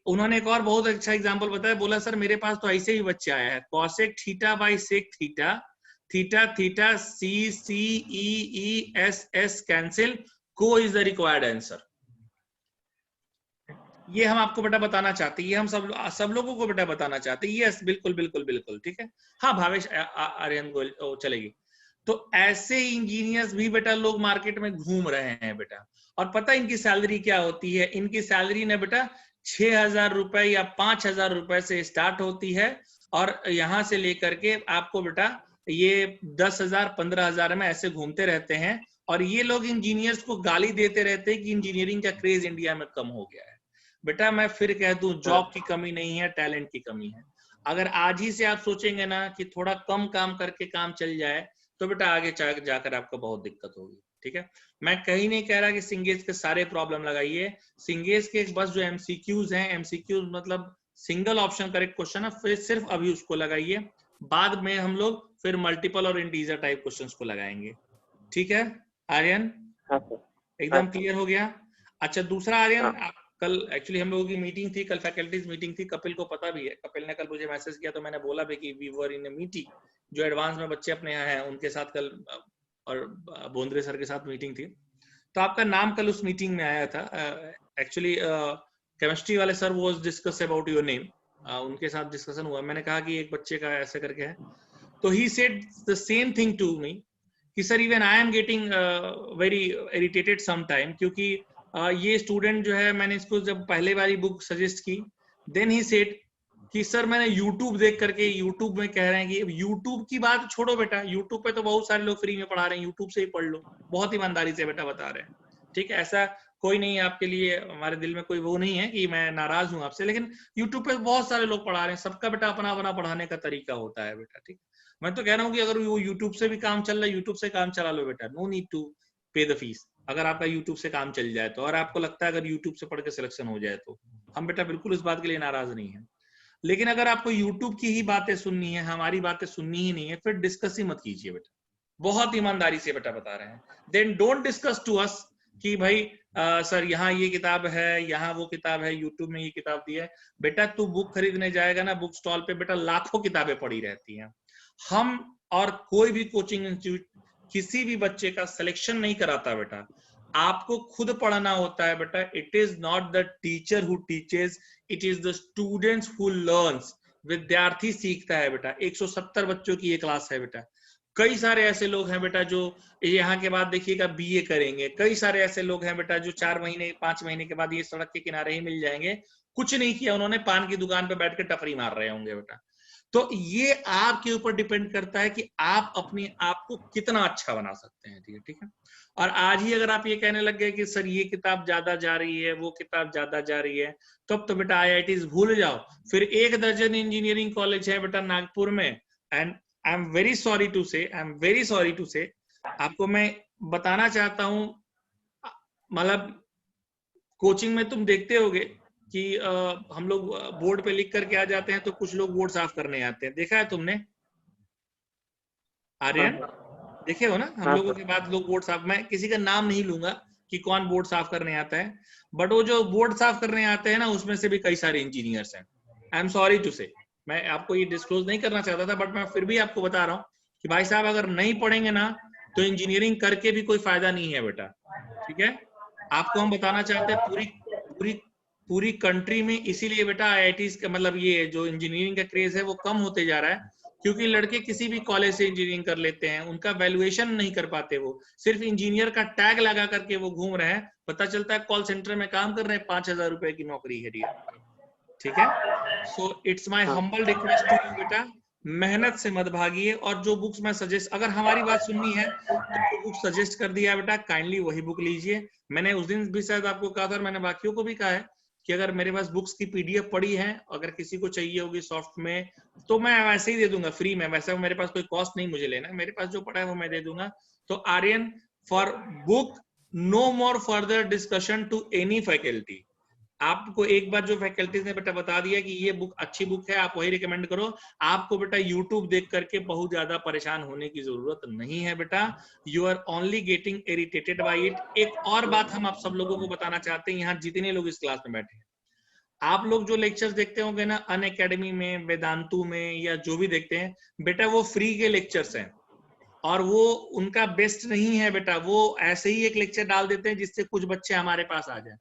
उन्होंने एक और बहुत अच्छा एग्जांपल बताया, बोला सर मेरे पास तो ऐसे ही बच्चा आया है, cosec theta by sec theta, theta theta C C E S S cancel, को इज द रिक्वायर्ड आंसर। ये हम आपको बेटा बताना चाहते हैं, ये हम सब लोगों को बेटा बताना चाहते हैं। यस बिल्कुल बिल्कुल बिल्कुल ठीक है। हाँ भावेश आर्यन गोल चलेगी। तो ऐसे इंजीनियर्स भी बेटा लोग मार्केट में घूम रहे हैं बेटा। और पता इनकी सैलरी क्या होती है? इनकी सैलरी ने बेटा 6,000 रुपए या 5,000 रुपए से स्टार्ट होती है, और यहां से लेकर के आपको बेटा ये 10,000 15,000 में ऐसे घूमते रहते हैं। और ये लोग इंजीनियर्स को गाली देते रहते हैं कि इंजीनियरिंग का क्रेज इंडिया में कम हो गया है। बेटा मैं फिर कह दूं, जॉब की कमी नहीं है, टैलेंट की कमी है। अगर आज ही से आप सोचेंगे ना कि थोड़ा कम काम करके काम चल जाए, तो बेटा आगे जाकर आपको बहुत दिक्कत होगी। ठीक है, मैं कहीं नहीं कह रहा कि सिंगेज के सारे प्रॉब्लम लगाइए। सिंगेज के बस जो एमसीक्यूज हैं, एमसीक्यूज मतलब सिंगल ऑप्शन करेक्ट क्वेश्चन है, फिर सिर्फ अभी उसको लगाइए। बाद में हम लोग फिर मल्टीपल और इंटीजर टाइप क्वेश्चंस को लगाएंगे। ठीक है आर्यन? हाँ सर। एकदम क्लियर हो गया? अच्छा दूसरा आर्यन, हाँ। कल एक्चुअली हम लोगों की मीटिंग थी, कल फैकल्टीज मीटिंग थी, कपिल को पता भी है। कपिल ने कल मुझे मैसेज किया तो मैंने बोला भी कि we were in a meeting. जो एडवांस में बच्चे अपने यहाँ हैं उनके साथ कल, और बोंद्रे सर के साथ मीटिंग थी। तो आपका नाम कल उस मीटिंग में आया था। एक्चुअली केमिस्ट्री वाले sir was discuss about your name, उनके साथ डिस्कशन हुआ। मैंने कहा कि एक बच्चे का ऐसे करके है, तो he said the same thing to me कि sir even I am getting very irritated some time, क्योंकि ये स्टूडेंट जो है, मैंने इसको जब पहले वाली बुक सजेस्ट की, देन ही सेड कि सर मैंने YouTube देख करके, YouTube में कह रहे हैं कि YouTube की बात छोड़ो बेटा, YouTube पे तो बहुत सारे लोग फ्री में पढ़ा रहे हैं, YouTube से ही पढ़ लो। बहुत ईमानदारी से बेटा बता रहे हैं। ठीक है, ऐसा कोई नहीं है आपके लिए, हमारे दिल में कोई वो नहीं है कि मैं नाराज हूं आपसे, लेकिन YouTube पे बहुत सारे लोग पढ़ा रहे हैं, सबका बेटा अपना अपना पढ़ाने का तरीका होता है बेटा। ठीक, मैं तो कह रहा हूँ कि अगर वो YouTube से भी काम चल रहा है, YouTube से काम चला लो बेटा, नो नीड टू पे द फीस। अगर आपका YouTube से काम चल जाए तो, और आपको लगता है अगर YouTube से पढ़ के सिलेक्शन हो जाए तो, हम बेटा बिल्कुल इस बात के लिए नाराज नहीं है। लेकिन अगर आपको YouTube की ही बातें सुननी है, हमारी बातें सुननी ही नहीं है, फिर डिस्कस ही मत कीजिए बेटा। बहुत ईमानदारी से बेटा बता रहे हैं। Then don't discuss to us कि भाई सर यहाँ ये किताब है, यहाँ वो किताब है, YouTube में ये किताब दी है। बेटा तू बुक खरीदने जाएगा ना बुक स्टॉल पे, बेटा लाखों किताबें पड़ी रहती हैं। हम और कोई भी कोचिंग इंस्टीट्यूट किसी भी बच्चे का सिलेक्शन नहीं कराता बेटा, आपको खुद पढ़ना होता है बेटा। It is not the teacher who teaches, it is the students who learns. विद्यार्थी सीखता है बेटा। 170 बच्चों की ये क्लास है बेटा। कई सारे ऐसे लोग हैं बेटा जो यहाँ के बाद देखिएगा बीए करेंगे। कई सारे ऐसे लोग हैं बेटा जो 4 महीने 5 महीने के बाद ये सड़क के किनारे ही मिल जाएंगे, कुछ नहीं किया उन्होंने, पान की दुकान पे बैठ के टपरी मार रहे होंगे बेटा। तो ये आपके ऊपर डिपेंड करता है कि आप अपने आप को कितना अच्छा बना सकते हैं। ठीक है। और आज ही अगर आप ये कहने लग गए कि सर ये किताब ज्यादा जा रही है, वो किताब ज्यादा जा रही है, तब तो बेटा IITs भूल जाओ। फिर 1 दर्जन इंजीनियरिंग कॉलेज है बेटा नागपुर में। And I am very sorry to say आपको मैं बताना चाहता हूं, मतलब कोचिंग में तुम देखते होगे कि हम लोग बोर्ड पे लिख करके आ जाते हैं, तो कुछ लोग बोर्ड साफ करने आते हैं, देखा है तुमने आर्यन? देखे हो ना, हम हाँ, लोगों सर। के बाद लोग बोर्ड साफ, मैं किसी का नाम नहीं लूंगा कि कौन बोर्ड साफ करने आता है, बट वो जो बोर्ड साफ करने आते हैं ना, उसमें से भी कई सारे इंजीनियर्स हैं। आई एम सॉरी टू से, मैं आपको ये डिस्क्लोज नहीं करना चाहता था, बट मैं फिर भी आपको बता रहा हूँ कि भाई साहब अगर नहीं पढ़ेंगे ना तो इंजीनियरिंग करके भी कोई फायदा नहीं है बेटा, ठीक है। आपको हम बताना चाहते हैं पूरी पूरी पूरी कंट्री में, इसीलिए बेटा आईआईटीज का मतलब ये जो इंजीनियरिंग का क्रेज है वो कम होते जा रहा है, क्योंकि लड़के किसी भी कॉलेज से इंजीनियरिंग कर लेते हैं, उनका वैल्यूएशन नहीं कर पाते, वो सिर्फ इंजीनियर का टैग लगा करके वो घूम रहे हैं, पता चलता है कॉल सेंटर में काम कर रहे हैं, 5,000 रुपए की नौकरी है डियर, ठीक है। सो इट्स माय हाँ। हम्बल रिक्वेस्ट टू यू बेटा, मेहनत से मत भागिए, और जो बुक्स मैं सजेस्ट, अगर हमारी बात सुननी है तो जो बुक सजेस्ट कर दिया बेटा काइंडली वही बुक लीजिए। मैंने उस दिन भी शायद आपको कहा था, और मैंने बाकियों को भी कहा है कि अगर मेरे पास बुक्स की पीडीएफ पड़ी है, अगर किसी को चाहिए होगी सॉफ्ट में तो मैं वैसे ही दे दूंगा फ्री में, वैसे मेरे पास कोई कॉस्ट नहीं मुझे लेना, मेरे पास जो पड़ा है वो मैं दे दूंगा। तो Aryan, for book no more further discussion to any faculty, आपको एक बार जो फैकल्टीज ने बेटा बता दिया कि ये बुक अच्छी बुक है, आप वही रिकमेंड करो। आपको बेटा यूट्यूब देख करके बहुत ज्यादा परेशान होने की जरूरत नहीं है बेटा, you are only getting irritated by it. एक और बात हम आप सब लोगों को बताना चाहते हैं, यहाँ जितने लोग इस क्लास में बैठे हैं, आप लोग जो लेक्चर्स देखते होंगे ना अनअकैडमी में, वेदांतु में, या जो भी देखते हैं बेटा, वो फ्री के लेक्चर्स हैं, और वो उनका बेस्ट नहीं है बेटा, वो ऐसे ही एक लेक्चर डाल देते हैं जिससे कुछ बच्चे हमारे पास आ जाए।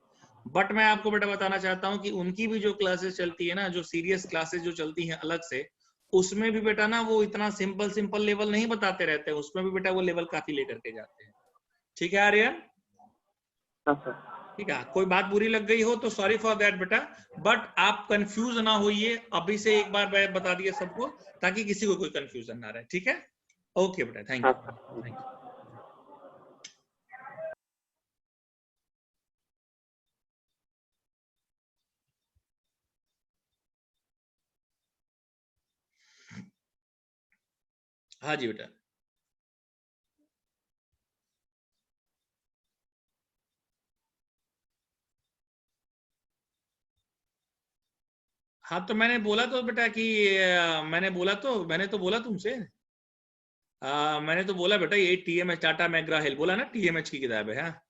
बट मैं आपको बेटा बताना चाहता हूँ कि उनकी भी जो क्लासेस चलती है ना, जो सीरियस क्लासेस जो चलती हैं अलग से, उसमें भी बेटा ना वो इतना सिंपल लेवल नहीं बताते रहते हैं, उसमें भी बेटा वो लेवल काफी लेकर के जाते हैं, ठीक है आर्यन। हाँ, सर। ठीक है, कोई बात बुरी लग गई हो तो सॉरी फॉर दैट बेटा, बट आप कंफ्यूज ना होइए, अभी से एक बार मैं बता दिया सबको, ताकि किसी को कोई कंफ्यूजन ना रहे, ठीक है। ओके बेटा, थैंक हाँ, यू, सर। Thank you. हाँ जी बेटा। हाँ तो मैंने बोला तो बेटा कि मैंने तो बोला तुमसे, मैंने तो बोला बेटा ये टीएमएच टाटा मैकग्रा हिल बोला ना, टीएमएच की किताब है, हाँ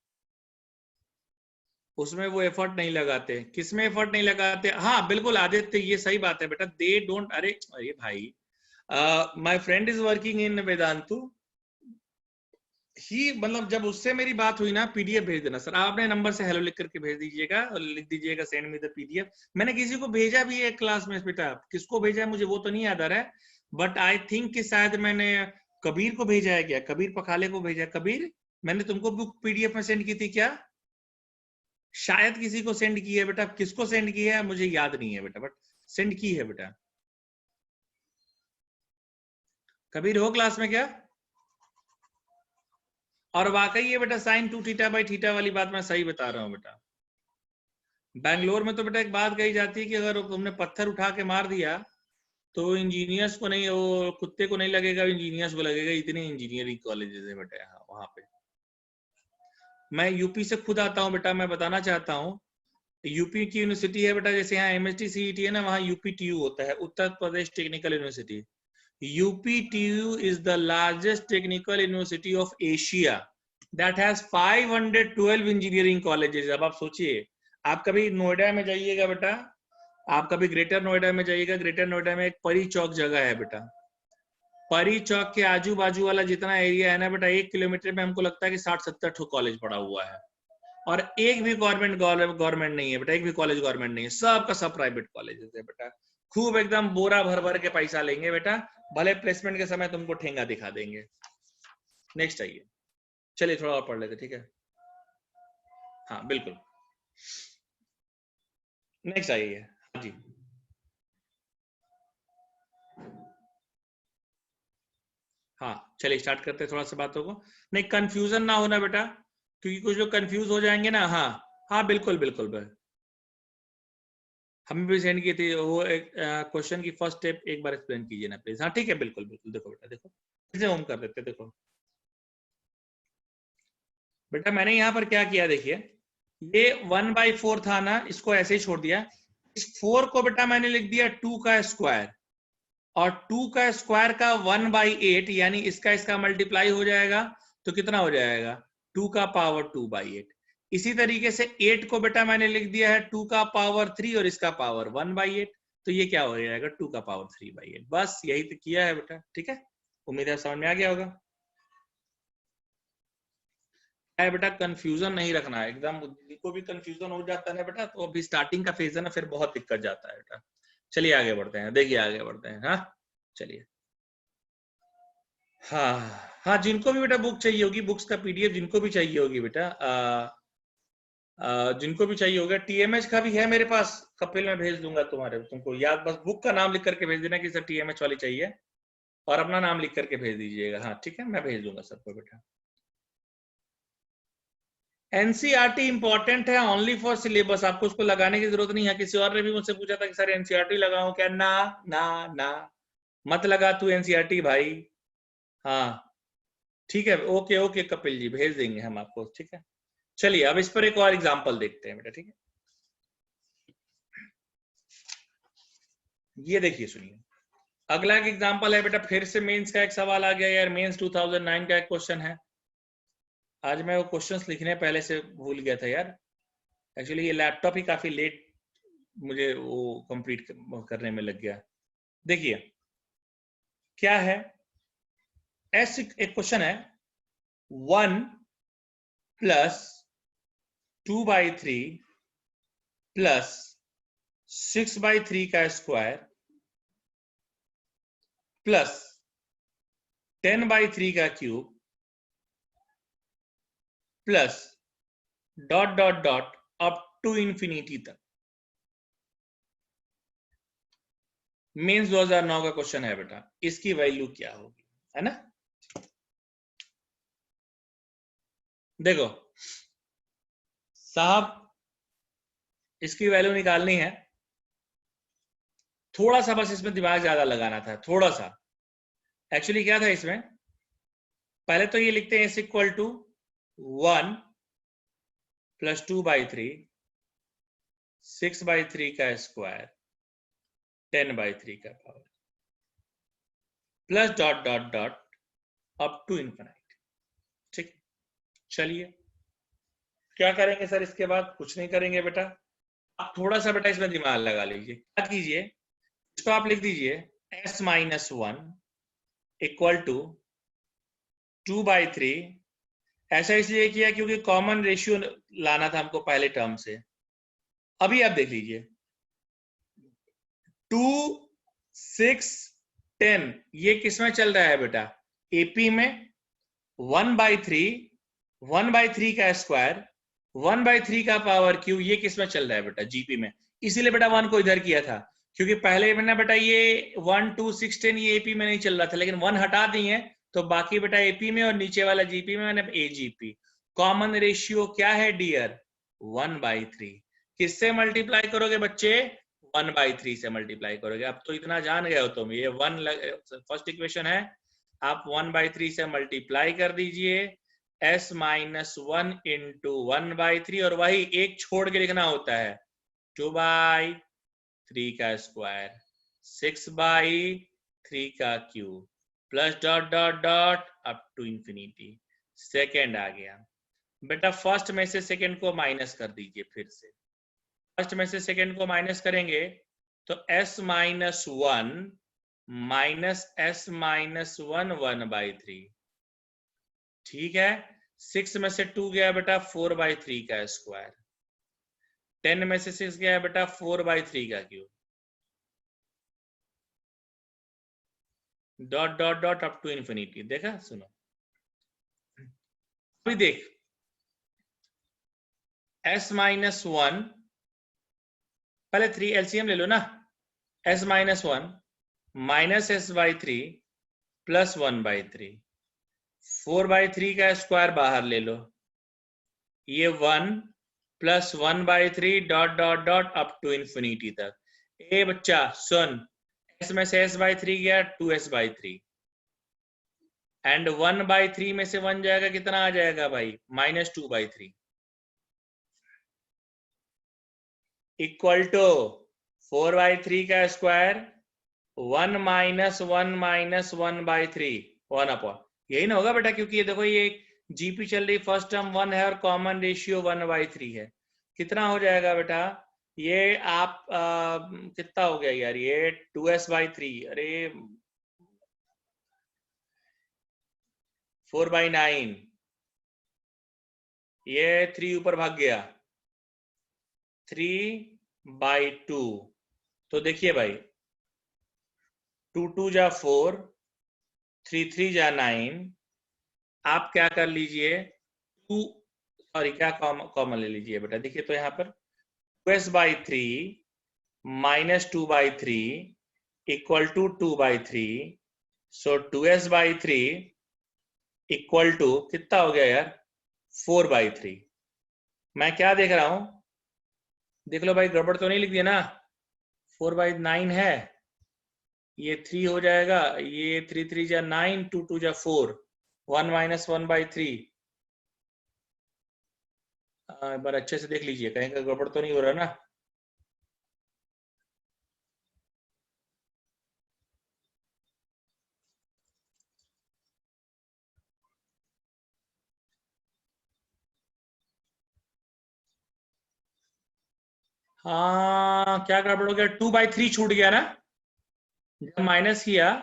उसमें वो एफर्ट नहीं लगाते, किसमें एफर्ट नहीं लगाते, हाँ बिल्कुल आदित्य ये सही बात है बेटा, दे डोंट, अरे अरे भाई, my friend is working in Vedantu, ही मतलब जब उससे मेरी बात हुई ना, पीडीएफ भेज देना सर, आपने नंबर से हेलो लिख करके भेज दीजिएगा और लिख दीजिएगा सेंड मी द पीडीएफ। मैंने किसी को भेजा भी है क्लास में बेटा, किसको भेजा है मुझे वो तो नहीं याद आ रहा है, बट आई थिंक कि शायद मैंने कबीर को भेजा है क्या, कबीर पखाले को भेजा है। कबीर, मैंने तुमको बुक पीडीएफ में सेंड की थी क्या, शायद किसी को सेंड की है बेटा, किसको सेंड की है मुझे याद नहीं है बेटा, बट सेंड की है बेटा। कबीर हो क्लास में क्या, और वाकई ये बेटा साइन 2 थीटा बाई थीटा वाली बात मैं सही बता रहा हूँ बेटा। बैंगलोर में तो बेटा एक बात कही जाती है कि अगर तुमने पत्थर उठा के मार दिया तो इंजीनियर्स को नहीं, वो कुत्ते को नहीं लगेगा, इंजीनियर्स को लगेगा, इतने इंजीनियरिंग कॉलेजेस है बेटा यहाँ वहां पे। मैं यूपी से खुद आता हूँ बेटा, मैं बताना चाहता हूँ, यूपी की यूनिवर्सिटी है बेटा, जैसे यहाँ एमएसटी सीईटी है ना, वहाँ यूपीटीयू होता है, Uttar Pradesh technical university. UPTU is the largest technical university of Asia that has 512 engineering colleges। अब आप सोचिए, आप कभी नोएडा में जाइएगा बेटा, आप कभी ग्रेटर नोएडा में जाइएगा, ग्रेटर नोएडा में एक परी चौक जगह है बेटा, परी चौक के आजू बाजू वाला जितना एरिया है ना बेटा, 1 किलोमीटर में हमको लगता है कि 60-70 ठो कॉलेज पड़ा हुआ है, और एक भी गवर्नमेंट नहीं है बेटा, एक भी कॉलेज गवर्नमेंट नहीं है, सबका सब प्राइवेट कॉलेज है बेटा। खूब एकदम बोरा भर भर के पैसा लेंगे बेटा, भले प्लेसमेंट के समय तुमको ठेंगा दिखा देंगे। नेक्स्ट आइए, चलिए थोड़ा और पढ़ लेते, ठीक है, हाँ बिल्कुल, नेक्स्ट आइए, हाँ जी। हाँ चलिए स्टार्ट करते हैं थोड़ा सा बातों को, नहीं कंफ्यूजन ना होना बेटा, क्योंकि कुछ लोग कंफ्यूज हो जाएंगे ना। हाँ हाँ बिल्कुल बिल्कुल भाई, हमें भी सेंड की थी वो एक क्वेश्चन की फर्स्ट स्टेप एक बार एक्सप्लेन कीजिए ना प्लीज। हाँ ठीक है बिल्कुल बिल्कुल, देखो बेटा देखो, फिर से होम कर देते, देखो बेटा मैंने यहाँ पर क्या किया, देखिए ये 1/4 था ना, इसको ऐसे ही छोड़ दिया, इस 4 को बेटा मैंने लिख दिया 2 का स्क्वायर, और 2 का स्क्वायर का 1/8 यानी इसका मल्टीप्लाई हो जाएगा तो कितना हो जाएगा 2 का पावर 2/8। इसी तरीके से 8 को बेटा मैंने लिख दिया है 2 का पावर 3 और इसका पावर 1/8, तो ये क्या हो जाएगा 2 का पावर 3/8। बस यही तो किया है बेटा, ठीक है। उम्मीद है समझ में आ गया होगा। है बेटा कंफ्यूजन नहीं रखना है एकदम, जिनको भी कंफ्यूजन हो जाता है ना बेटा तो अभी स्टार्टिंग का फेज है ना, फिर बहुत दिक्कत जाता है बेटा। चलिए आगे बढ़ते हैं, देखिए आगे बढ़ते हैं। हाँ चलिए, हाँ जिनको भी बेटा बुक चाहिए होगी, बुक्स का पीडीएफ जिनको भी चाहिए होगी बेटा, जिनको भी चाहिए होगा, टीएमएच का भी है मेरे पास कपिल, मैं भेज दूंगा तुम्हारे, तुमको याद बस बुक का नाम लिख करके भेज देना कि सर टीएमएच वाली चाहिए और अपना नाम लिख करके भेज दीजिएगा। हाँ ठीक है, मैं भेज दूंगा सबको बेटा। एनसीईआरटी इंपॉर्टेंट है ओनली फॉर सिलेबस, आपको उसको लगाने की जरूरत नहीं है। किसी और ने भी मुझसे पूछा था कि सर एनसीईआरटी लगाऊं क्या, ना ना ना मत लगा तू एनसीईआरटी भाई। हाँ ठीक है, ओके ओके कपिल जी, भेज देंगे हम आपको, ठीक है। चलिए अब इस पर एक और एग्जांपल देखते हैं बेटा, ठीक है। ये देखिए सुनिए, अगला एक एग्जांपल है बेटा, फिर से मेंस का एक सवाल आ गया यार, मेंस 2009 का एक क्वेश्चन है। आज मैं वो क्वेश्चंस लिखने पहले से भूल गया था यार, एक्चुअली ये लैपटॉप ही काफी लेट मुझे वो कंप्लीट करने में लग गया। देखिए क्या है, ऐसे एक क्वेश्चन है 1 + 2/3 + 6/3 का स्क्वायर प्लस 10/3 का cube plus dot dot dot up to infinity तक। मेंस 2009 का क्वेश्चन है बेटा, इसकी वैल्यू क्या होगी, है ना। देखो साहब, इसकी वैल्यू निकालनी है, थोड़ा सा बस इसमें दिमाग ज्यादा लगाना था, थोड़ा सा। एक्चुअली क्या था इसमें, पहले तो ये लिखते हैं इस इक्वल टू 1 + 2/3 6/3 का स्क्वायर 10/3 का power plus dot dot dot up to infinity. ठीक, चलिए क्या करेंगे सर इसके बाद, कुछ नहीं करेंगे बेटा, आप थोड़ा सा बेटा इसमें दिमाग लगा लीजिए। क्या कीजिए, इसको आप लिख दीजिए s-1 इक्वल टू 2/3। ऐसा इसलिए किया क्योंकि कॉमन रेशियो लाना था हमको पहले टर्म से। अभी आप देख लीजिए 2 6 10 ये किसमें चल रहा है बेटा, एपी में। 1/3 का स्क्वायर 1/3 का पावर क्यूब ये किसमें चल रहा है बेटा, जीपी में। इसीलिए बेटा 1 को इधर किया था, क्योंकि पहले मैंने बेटा ये 1 2 6 10 ये एपी में नहीं चल रहा था, लेकिन 1 हटा दिए तो बाकी बेटा एपी में और नीचे वाला जीपी में, मैंने एजीपी। कॉमन रेशियो क्या है डियर, 1/3। किससे मल्टीप्लाई करोगे बच्चे, 1/3 से मल्टीप्लाई करोगे। अब तो इतना जान गए हो तुम, ये 1 फर्स्ट इक्वेशन है, आप 1/3 से मल्टीप्लाई कर दीजिए, s-1 इंटू 1/3, और वही एक छोड़ के लिखना होता है 2/3 का स्क्वायर 6/3 का cube plus dot dot dot up to infinity. Second आ गया बेटा, फर्स्ट में से सेकेंड को माइनस कर दीजिए, फिर से फर्स्ट में से सेकेंड को माइनस करेंगे तो s-1 माइनस s-1 1/3, ठीक है। 6 में से 2 गया बेटा 4/3 का स्क्वायर, 10 में से 6 गया बेटा 4/3 का cube, dot dot dot up to infinity. देखा, सुनो अभी देख, s-1 पहले 3 एलसीएम ले लो ना, s-1 माइनस s/3 प्लस 1/3, 4/3 का स्क्वायर बाहर ले लो, ये 1 plus 1/3 dot dot dot up to infinity तक। ए बच्चा सुन, s में से s/3 गया 2s/3 एंड 1/3 में से 1 जाएगा, कितना आ जाएगा भाई, -2/3 इक्वल टू 4/3 का स्क्वायर 1 - 1 - 1/3 1/, यही ना होगा बेटा, क्योंकि ये देखो ये जीपी चल रही, फर्स्ट टर्म 1 है और कॉमन रेशियो 1/3 है। कितना हो जाएगा बेटा ये आप कितना हो गया यार ये 2s/3, अरे 4/9, ये 3 ऊपर भाग गया 3/2। तो देखिए भाई 2 2 जा 4, 3 3 जा 9, आप क्या कर लीजिए 2, सॉरी क्या कॉमन ले लीजिए बेटा, देखिए तो यहाँ पर 2s/3 - 2/3 equal to 2/3, so 2s/3 equal to कितना हो गया यार 4/3। मैं क्या देख रहा हूं, देख लो भाई गड़बड़ तो नहीं लिख दिया ना, 4/9 है, ये 3 हो जाएगा, ये 3 3 जा 9, 2 2 जा 4, 1 - 1/3। एक बार अच्छे से देख लीजिए कहीं का गड़बड़ तो नहीं हो रहा ना। हाँ क्या गड़बड़ हो गया, 2/3 छूट गया ना, जब माइनस किया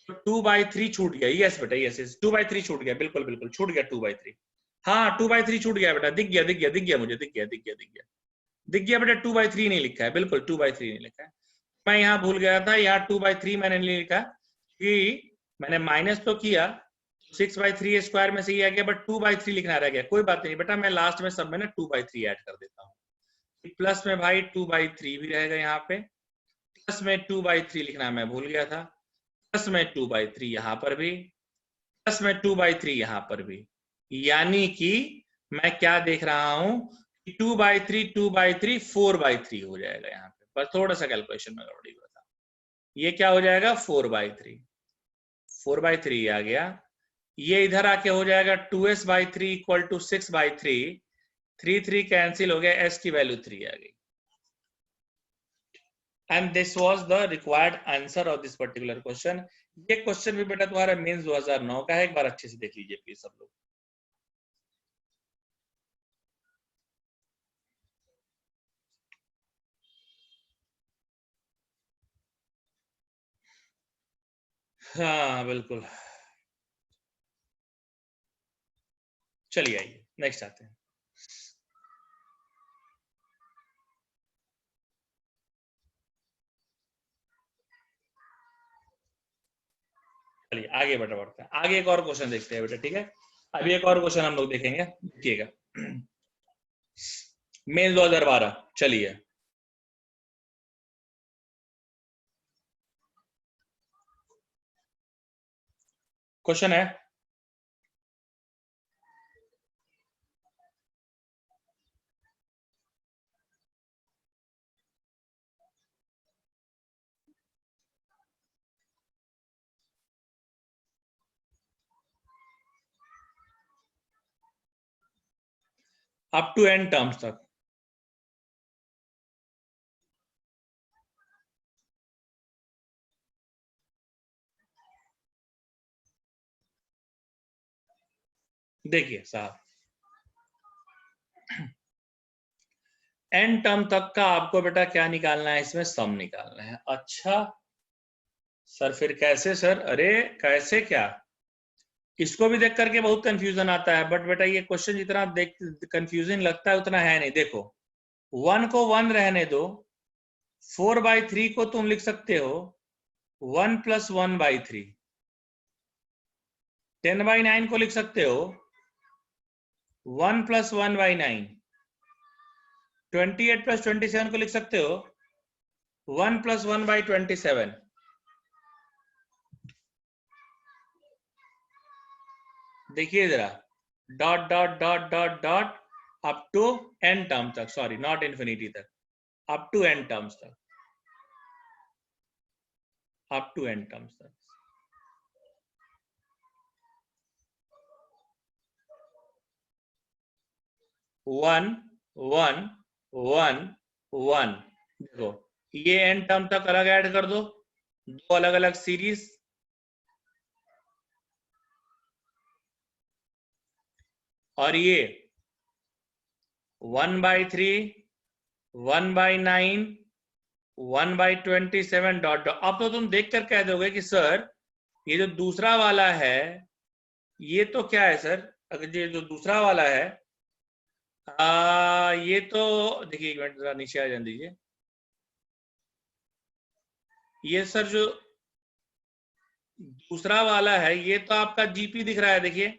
तो 2/3 छूट गया। यस बेटा यस यस 2/3 छूट गया, बिल्कुल बिल्कुल छूट गया 2/3। हाँ 2/3 छूट गया बेटा, दिख गया दिख गया दिख गया मुझे, दिख गया दिख गया दिख गया दिख गया बेटा, 2/3 नहीं लिखा है, बिल्कुल 2/3 नहीं लिखा है। मैं यहाँ भूल गया था, यहाँ 2/3 मैंने नहीं लिखा कि मैंने माइनस तो किया 6/3 स्क्वायर में से ही आ गया, बट 2/3 लिखना रह गया। कोई बात नहीं बेटा, मैं लास्ट में सब में ना 2/3 ऐड कर देता हूँ। प्लस में भाई 2/3 भी रहेगा यहाँ पे, प्लस में 2/3 लिखना मैं भूल गया था, प्लस में 2/3 यहाँ पर भी, प्लस में 2/3 यहाँ पर भी, यानी कि मैं क्या देख रहा हूं 2/3 2/3 4/3 हो जाएगा यहाँ पे, बस थोड़ा सा कैलकुलेशन में गड़बड़ी हुआ था। ये क्या हो जाएगा 4/3, 4/3 आ गया, ये इधर आके हो जाएगा 2s/3 इक्वल टू 6/3, 3 3 कैंसिल हो गया, s की वैल्यू 3 आ गई। And this was the required answer of this particular question. ये क्वेश्चन भी बेटा तुम्हारा मेंस 2009 का है, एक बार अच्छे से देख लीजिए प्लीज सब लोग। हाँ बिल्कुल, चलिए आइए नेक्स्ट आते हैं। चलिए आगे बेटा बढ़ते हैं, आगे एक और क्वेश्चन देखते हैं बेटा, ठीक है। अभी एक और क्वेश्चन हम लोग देखेंगे, देखिएगा मेंस 2012। चलिए क्वेश्चन है अप टू n टर्म्स तक। देखिए साहब n टर्म तक का आपको बेटा क्या निकालना है, इसमें सम निकालना है। अच्छा सर फिर कैसे सर, अरे कैसे क्या, इसको भी देख करके बहुत कंफ्यूजन आता है, बट बेटा ये क्वेश्चन जितना देख कंफ्यूजन लगता है उतना है नहीं। देखो 1 को 1 रहने दो, 4/3 को तुम लिख सकते हो 1 + 1/3, 10/9 को लिख सकते हो 1 + 1/9, 28 + 27 को लिख सकते हो 1 + 1/27। देखिए जरा dot dot dot dot dot up to n term तक, सॉरी नॉट इंफिनिटी तक, अप टू n टर्म्स तक, अप टू n टर्म्स तक। 1 1 1 1, देखो ये n टर्म तक अलग ऐड कर दो, दो अलग अलग सीरीज, और ये 1/3, 1/9, 1/27 डॉट डॉट। अब तो तुम देख कर कह दोगे कि सर ये जो दूसरा वाला है ये तो क्या है सर, अगर ये जो दूसरा वाला है ये तो देखिए, एक मिनट जरा नीचे आ जाने दीजिए। ये सर जो दूसरा वाला है ये तो आपका जीपी दिख रहा है, देखिए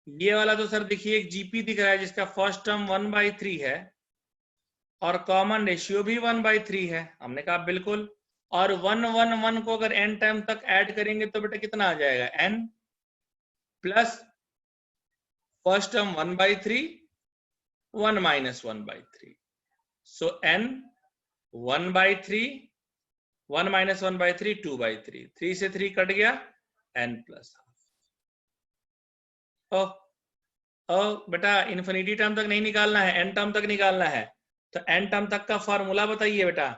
ये वाला तो सर देखिए एक जीपी दिख रहा है जिसका फर्स्ट टर्म 1/3 है और कॉमन रेशियो भी 1/3 है। हमने कहा बिल्कुल, और 1 1 1 को अगर n टाइम तक ऐड करेंगे तो बेटा कितना आ जाएगा, n plus first term 1/3, 1 minus 1/3, सो n 1/3, 1 माइनस 1/3, 2/3, 3 से 3 कट गया, n प्लस हाफ। ओ बेटा इन्फिनिटी टर्म तक नहीं निकालना है, n टर्म तक निकालना है। तो n टर्म तक का फॉर्मूला बताइए बेटा।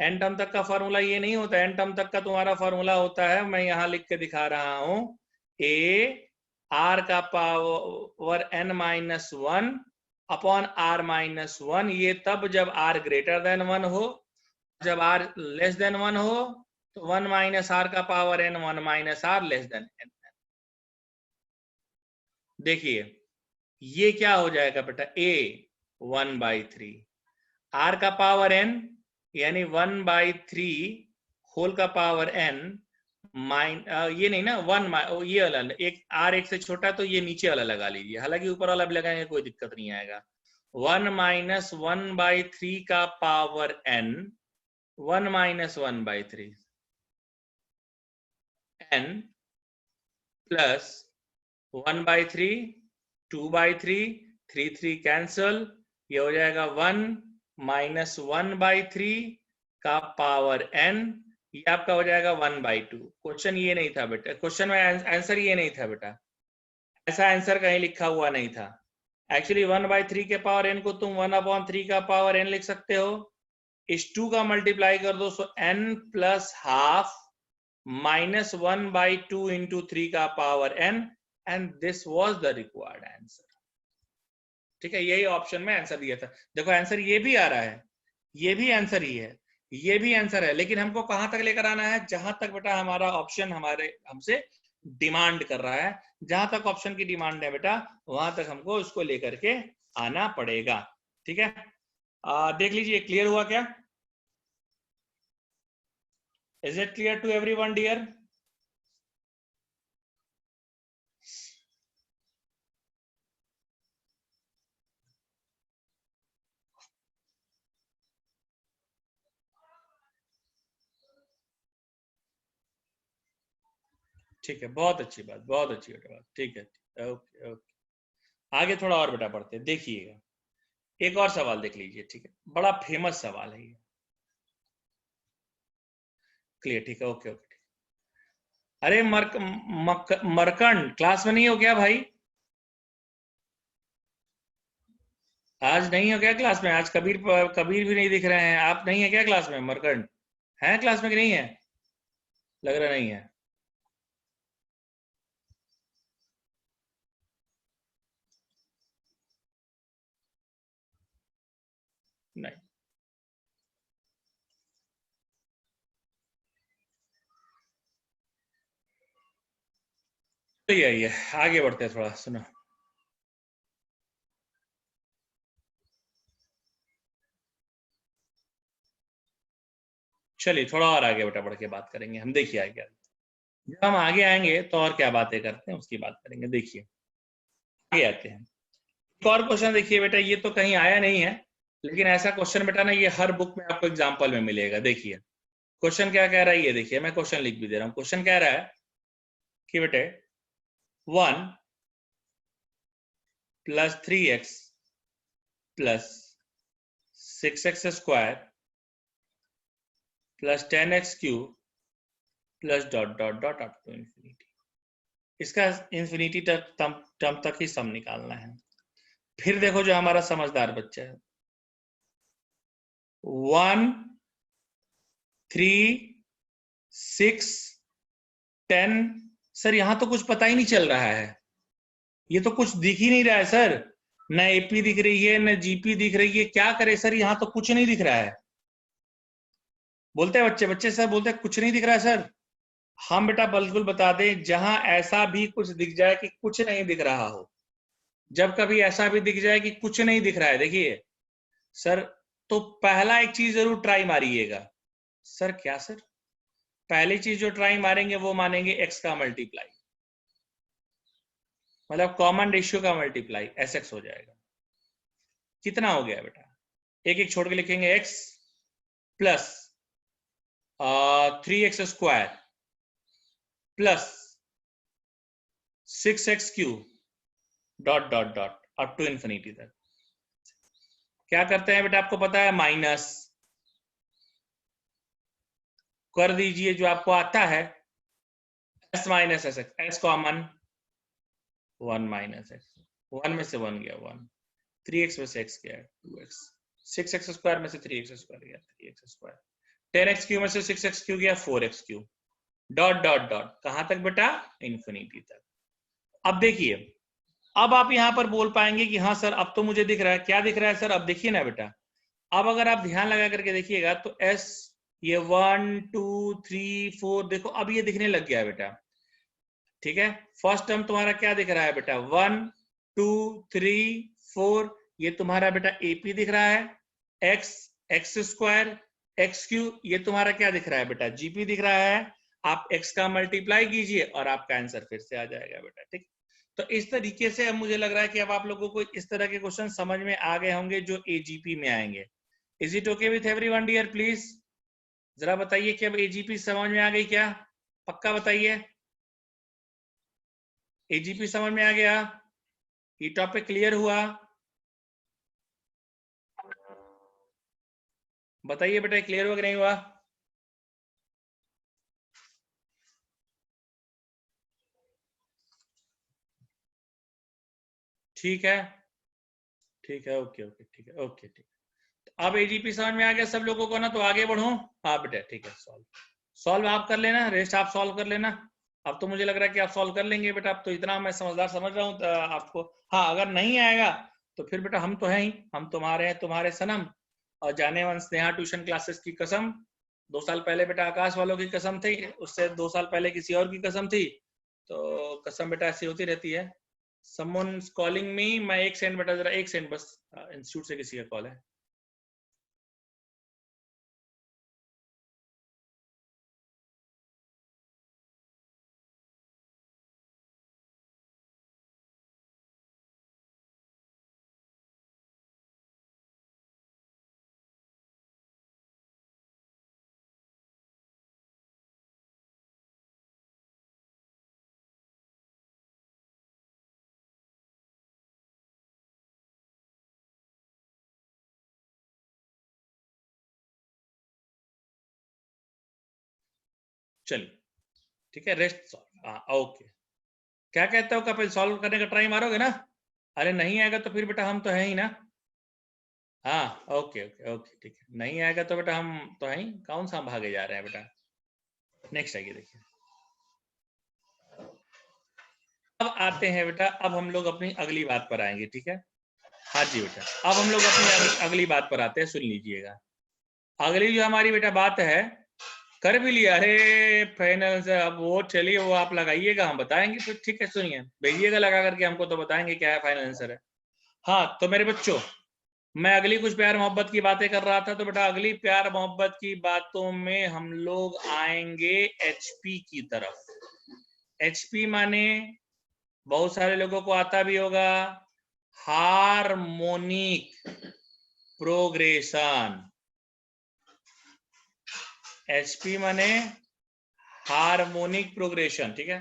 n टर्म तक का फॉर्मूला ये नहीं होता, n टर्म तक का तुम्हारा फॉर्मूला होता है, मैं यहां लिख के दिखा रहा हूं, a r का power n minus 1 upon r minus 1। ये तब जब r ग्रेटर देन 1 हो, जब r लेस देन 1 हो तो 1 माइनस r का power n, 1 minus r less than n। देखिए ये क्या हो जाएगा बेटा, a 1/3, r का पावर n यानी 1/3 होल का पावर n ये नहीं ना 1 ये वाला एक r एक से छोटा तो ये नीचे वाला लगा लीजिए, हालांकि ऊपर वाला भी लगाएंगे कोई दिक्कत नहीं आएगा। 1 माइनस 1/3 का power n, 1 minus 1/3 n plus 1/3, 2/3, 3 3 cancel, ये हो जाएगा 1 माइनस 1/3 का पावर n, ये आपका हो जाएगा 1/2। क्वेश्चन ये नहीं था बेटा, क्वेश्चन में आंसर ये नहीं था बेटा, ऐसा आंसर कहीं लिखा हुआ नहीं था। एक्चुअली 1/3 के पावर n को तुम 1/3 का पावर n लिख सकते हो, इस 2 का मल्टीप्लाई कर दो, सो n plus half minus 1/2 into 3 का power n, and this was the required answer. ठीक है, यही ऑप्शन में आंसर दिया था। देखो आंसर ये भी आ रहा है, ये भी आंसर ही है, ये भी आंसर है, लेकिन हमको कहां तक लेकर आना है, जहां तक बेटा हमारा ऑप्शन हमसे डिमांड कर रहा है। जहां तक ऑप्शन की डिमांड है बेटा वहां तक हमको उसको लेकर के आना पड़ेगा। ठीक है, देख लीजिए क्लियर हुआ क्या? Is it clear to everyone dear? ठीक है, बहुत अच्छी बात, बहुत अच्छी बात। ठीक है, ओके ओके, आगे थोड़ा और बेटा पढ़ते हैं। देखिएगा एक और सवाल देख लीजिए, ठीक है, बड़ा फेमस सवाल है ये। क्लियर, ठीक है, ओके ओके। अरे मरकंड क्लास में नहीं हो क्या भाई? आज नहीं हो क्या क्लास में? आज कबीर कबीर भी नहीं दिख रहे हैं, आप नहीं है क्या क्लास में? मरकंड है क्लास में कि नहीं है? लग रहा नहीं है। नहीं, तो यही है, आगे बढ़ते हैं थोड़ा, सुनो। चलिए थोड़ा और आगे बेटा बढ़ के बात करेंगे हम। देखिए आगे, जब हम आगे आएंगे तो और क्या बातें करते हैं उसकी बात करेंगे। देखिए आगे आते हैं, एक और क्वेश्चन देखिए बेटा, ये तो कहीं आया नहीं है, लेकिन ऐसा क्वेश्चन बेटा ना ये हर बुक में आपको एग्जाम्पल में मिलेगा। देखिए क्वेश्चन क्या कह रहा है, ये देखिए, मैं क्वेश्चन लिख भी दे रहा हूँ। क्वेश्चन कह रहा है कि बेटे 1 plus 3x plus 6x square plus 10x cube plus dot dot dot up to infinity. इसका इंफिनिटी टर्म तक ही सम निकालना है। फिर देखो जो हमारा समझदार बच्चा है, 1 3 6 10। सर यहां तो कुछ पता ही नहीं चल रहा है, ये तो कुछ दिख ही नहीं रहा है सर, न एपी दिख रही है न जीपी दिख रही है, क्या करे सर, यहां तो कुछ नहीं दिख रहा है। बोलते हैं बच्चे, बच्चे सर बोलते हैं कुछ नहीं दिख रहा है सर। हम बेटा बिल्कुल बता दें, जहां ऐसा भी कुछ दिख जाए कि कुछ नहीं दिख रहा हो, जब कभी ऐसा भी दिख जाए कि कुछ नहीं दिख रहा है, देखिए सर, तो पहला एक चीज जरूर ट्राई मारिएगा। सर क्या सर? पहली चीज जो ट्राई मारेंगे वो मानेंगे एक्स का मल्टीप्लाई, मतलब कॉमन रेशियो का मल्टीप्लाई, एस एक्स हो जाएगा। कितना हो गया बेटा? एक एक छोड़ के लिखेंगे, x plus 3x² plus 6x³ dot dot dot up to infinity तक। क्या करते हैं बेटा, आपको पता है, माइनस कर दीजिए जो आपको आता है, s minus S x, S common 1 minus x, 1 में से 1 गया 1, 3x में से x गया 2x, 6x² में से 3x² गया 3x², 10x³ में से 6x³ गया 4x³ डॉट डॉट डॉट, कहां तक बेटा? इन्फिनिटी तक। अब देखिए, अब आप यहां पर बोल पाएंगे कि हाँ सर अब तो मुझे दिख रहा है। क्या दिख रहा है सर? अब देखिए ना बेटा, अब अगर आप ध्यान लगा करके देखिएगा तो s, ये 1 2 3 4, देखो अब ये दिखने लग गया बेटा, ठीक है। फर्स्ट टर्म तुम्हारा क्या दिख रहा है बेटा? 1 2 3 4, ये तुम्हारा बेटा एपी दिख रहा है, x x², x³ ये तुम्हारा क्या दिख रहा है बेटा? जीपी दिख रहा है। आप x का मल्टीप्लाई कीजिए और आपका आंसर फिर से आ जाएगा बेटा, ठीक। तो इस तरीके से अब मुझे लग रहा है कि अब आप लोगों को इस तरह के क्वेश्चन समझ में आ गए होंगे जो एजीपी में आएंगे। Is it okay with everyone dear? Please जरा बताइए कि अब एजीपी समझ में आ गई क्या? पक्का बताइए, एजीपी समझ में आ गया? ये टॉपिक क्लियर हुआ? बताइए बेटा, क्लियर हुआ कि नहीं हुआ? ठीक है, ठीक है, ओके ओके, ठीक है, ओके ठीक। अब एजीपी समझ में आ गया सब लोगों को ना, तो आगे बढ़ो। हाँ बेटा ठीक है, सॉल्व आप कर लेना, रेस्ट आप सॉल्व कर लेना। अब तो मुझे लग रहा है कि आप सॉल्व कर लेंगे बेटा, अब तो इतना मैं समझदार समझ रहा हूँ तो आपको। हाँ अगर नहीं आएगा तो फिर बेटा हम तो हैं ही, हम तुम्हारे हैं, तुम्हारे सनम। और जाने मन स्नेहा ट्यूशन क्लासेस की कसम, 2 साल पहले बेटा आकाश वालों की कसम थी, उससे 2 साल पहले किसी और की कसम थी, तो कसम बेटा ऐसी होती रहती है। समवन कॉलिंग मी, मैं 1 सेकंड बेटा, जरा 1 सेकंड बस, इंस्टीट्यूट से किसी का कॉल है। चलिए ठीक है, रेस्ट सॉल्व। हाँ ओके, क्या कहते हो कपिल, सॉल्व करने का ट्राई मारोगे ना? अरे नहीं आएगा तो फिर बेटा हम तो हैं ही ना। हाँ ओके ओके ओके ठीक है, नहीं आएगा तो बेटा हम तो हैं ही, कौन सा हम भागे जा रहे हैं बेटा। नेक्स्ट आइए, देखिए अब आते हैं बेटा, अब हम लोग अपनी अगली बात पर आएंगे, ठीक है। हाँ जी बेटा, अब हम लोग अपनी अगली बात पर आते हैं, सुन लीजिएगा। अगली जो हमारी बेटा बात है, कर भी लिया, अरे फाइनल से, अब वो चलिए वो आप लगाइएगा, हम बताएंगे फिर, ठीक है। सुनिए, भेजिएगा लगा करके हमको, तो बताएंगे क्या है फाइनल आंसर है। हाँ तो मेरे बच्चों, मैं अगली कुछ प्यार मोहब्बत की बातें कर रहा था, तो बेटा अगली प्यार मोहब्बत की बातों में हम लोग आएंगे एचपी की तरफ। एचपी माने बहुत सारे लोगों को आता भी होगा, हार्मोनिक प्रोग्रेशन। एचपी माने हार्मोनिक प्रोग्रेशन, ठीक है।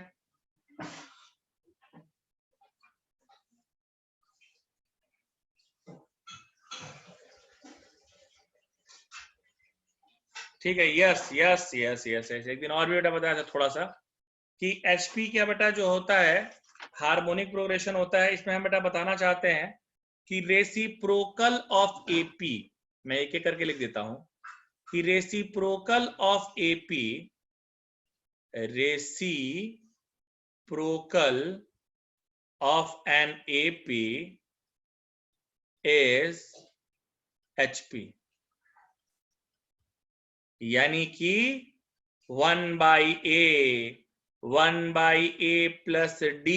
ठीक है, yes yes yes yes yes, एक दिन और भी बेटा बताया था थोड़ा सा कि एचपी क्या बेटा जो होता है, हार्मोनिक प्रोग्रेशन होता है। इसमें हम बेटा बताना चाहते हैं कि रेसिप्रोकल ऑफ एपी, मैं एक एक करके लिख देता हूं कि reciprocal of AP reciprocal of an AP is HP, यानी कि 1/A plus D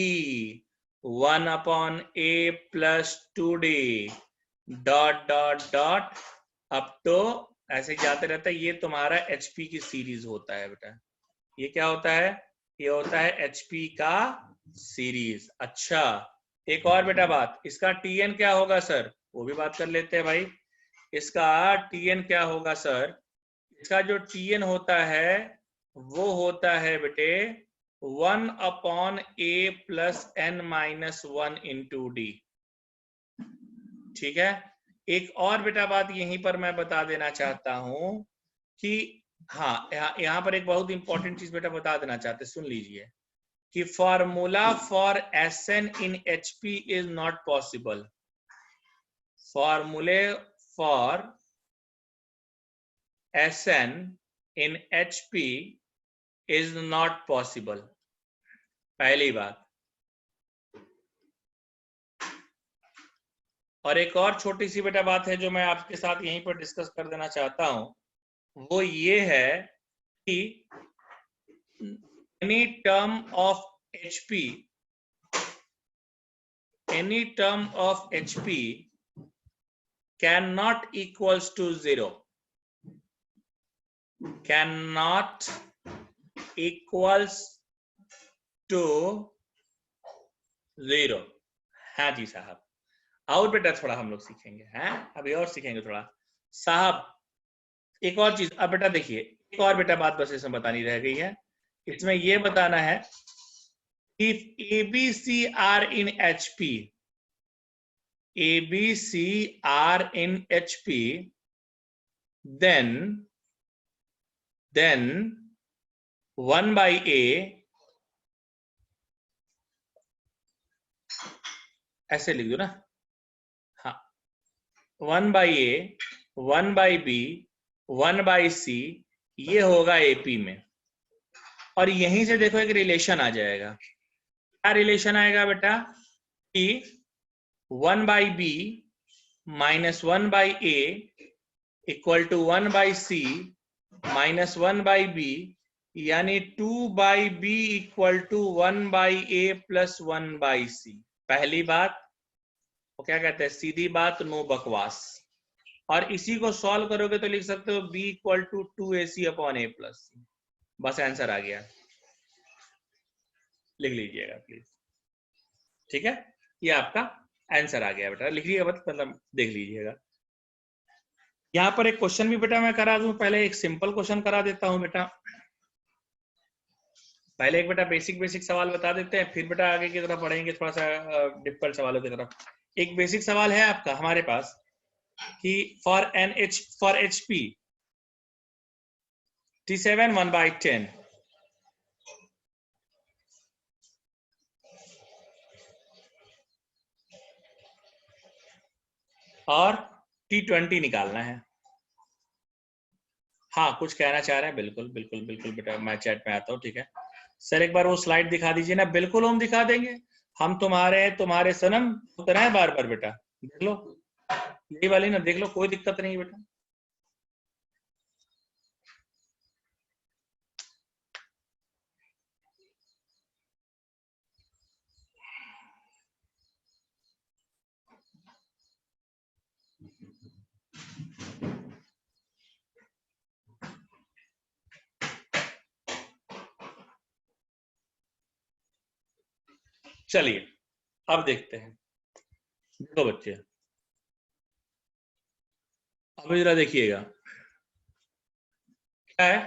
1/A plus 2D dot dot dot up to ऐसे जाते रहता है। ये तुम्हारा HP की सीरीज होता है बेटा। ये क्या होता है? ये होता है HP का सीरीज। अच्छा, एक और बेटा बात, इसका TN क्या होगा सर? वो भी बात कर लेते हैं भाई। इसका TN क्या होगा सर? इसका जो TN होता है वो होता है बेटे 1/A plus n-1 into D। ठीक है। एक और बेटा बात यहीं पर मैं बता देना चाहता हूं कि हाँ, यहाँ पर एक बहुत इंपॉर्टेंट चीज बेटा बता देना चाहते, सुन लीजिए कि formula for SN in HP is not possible. फॉर्मूले for SN in HP is not possible। पहली बात। और एक और छोटी सी बेटा बात है जो मैं आपके साथ यहीं पर डिस्कस कर देना चाहता हूं, वो ये है कि any term of HP can not equals to 0, cannot equals to 0। हाँ जी साहब। और बेटा थोड़ा हम लोग सीखेंगे, हैं अभी और सीखेंगे थोड़ा साहब। एक और चीज, अब बेटा देखिए, एक और बेटा बात बस इसमें बतानी रह गई है। इसमें ये बताना है if ABC are in HP, ABC are in HP, then 1/A ऐसे लिख दो ना, हाँ 1/A 1/B 1/C ये होगा AP में। और यहीं से देखो एक रिलेशन आ जाएगा। क्या रिलेशन आएगा बेटा? कि 1/B minus 1/A equal to 1/C minus 1/B, यानी 2/B equal to 1/A plus 1/C। पहली बात, वो क्या कहते हैं, सीधी बात, नो बकवास। और इसी को सॉल्व करोगे तो लिख सकते हो B equal to 2AC upon A plus C। बस आंसर आ गया, लिख लीजिएगा प्लीज। ठीक है, ये आपका आंसर आ गया बेटा, लिखिएगा मतलब देख लीजिएगा। यहां पर एक क्वेश्चन भी बेटा मैं करा दूं। पहले एक सिंपल क्वेश्चन करा देता हूं बेटा। पहले एक बेटा बेसिक सवाल बता देते हैं, फिर बेटा आगे की तरफ बढ़ेंगे थोड़ा सा डिफिकल्ट सवालों की तरफ। एक बेसिक सवाल है आपका हमारे पास कि फॉर HP T7 1/10 और T20 निकालना है। हाँ, कुछ कहना चाह रहे हैं? बिल्कुल बिल्कुल बिल्कुल बेटा, मैं चैट में आता हूँ। ठीक है सर, एक बार वो स्लाइड दिखा दीजिए ना। बिल्कुल हम दिखा देंगे, हम तुम्हारे सनम होते रहे बार बार बेटा। देख लो यही वाली ना, देख लो, कोई दिक्कत नहीं बेटा। चलिए अब देखते हैं। देखो बच्चे, अब जरा देखिएगा क्या है।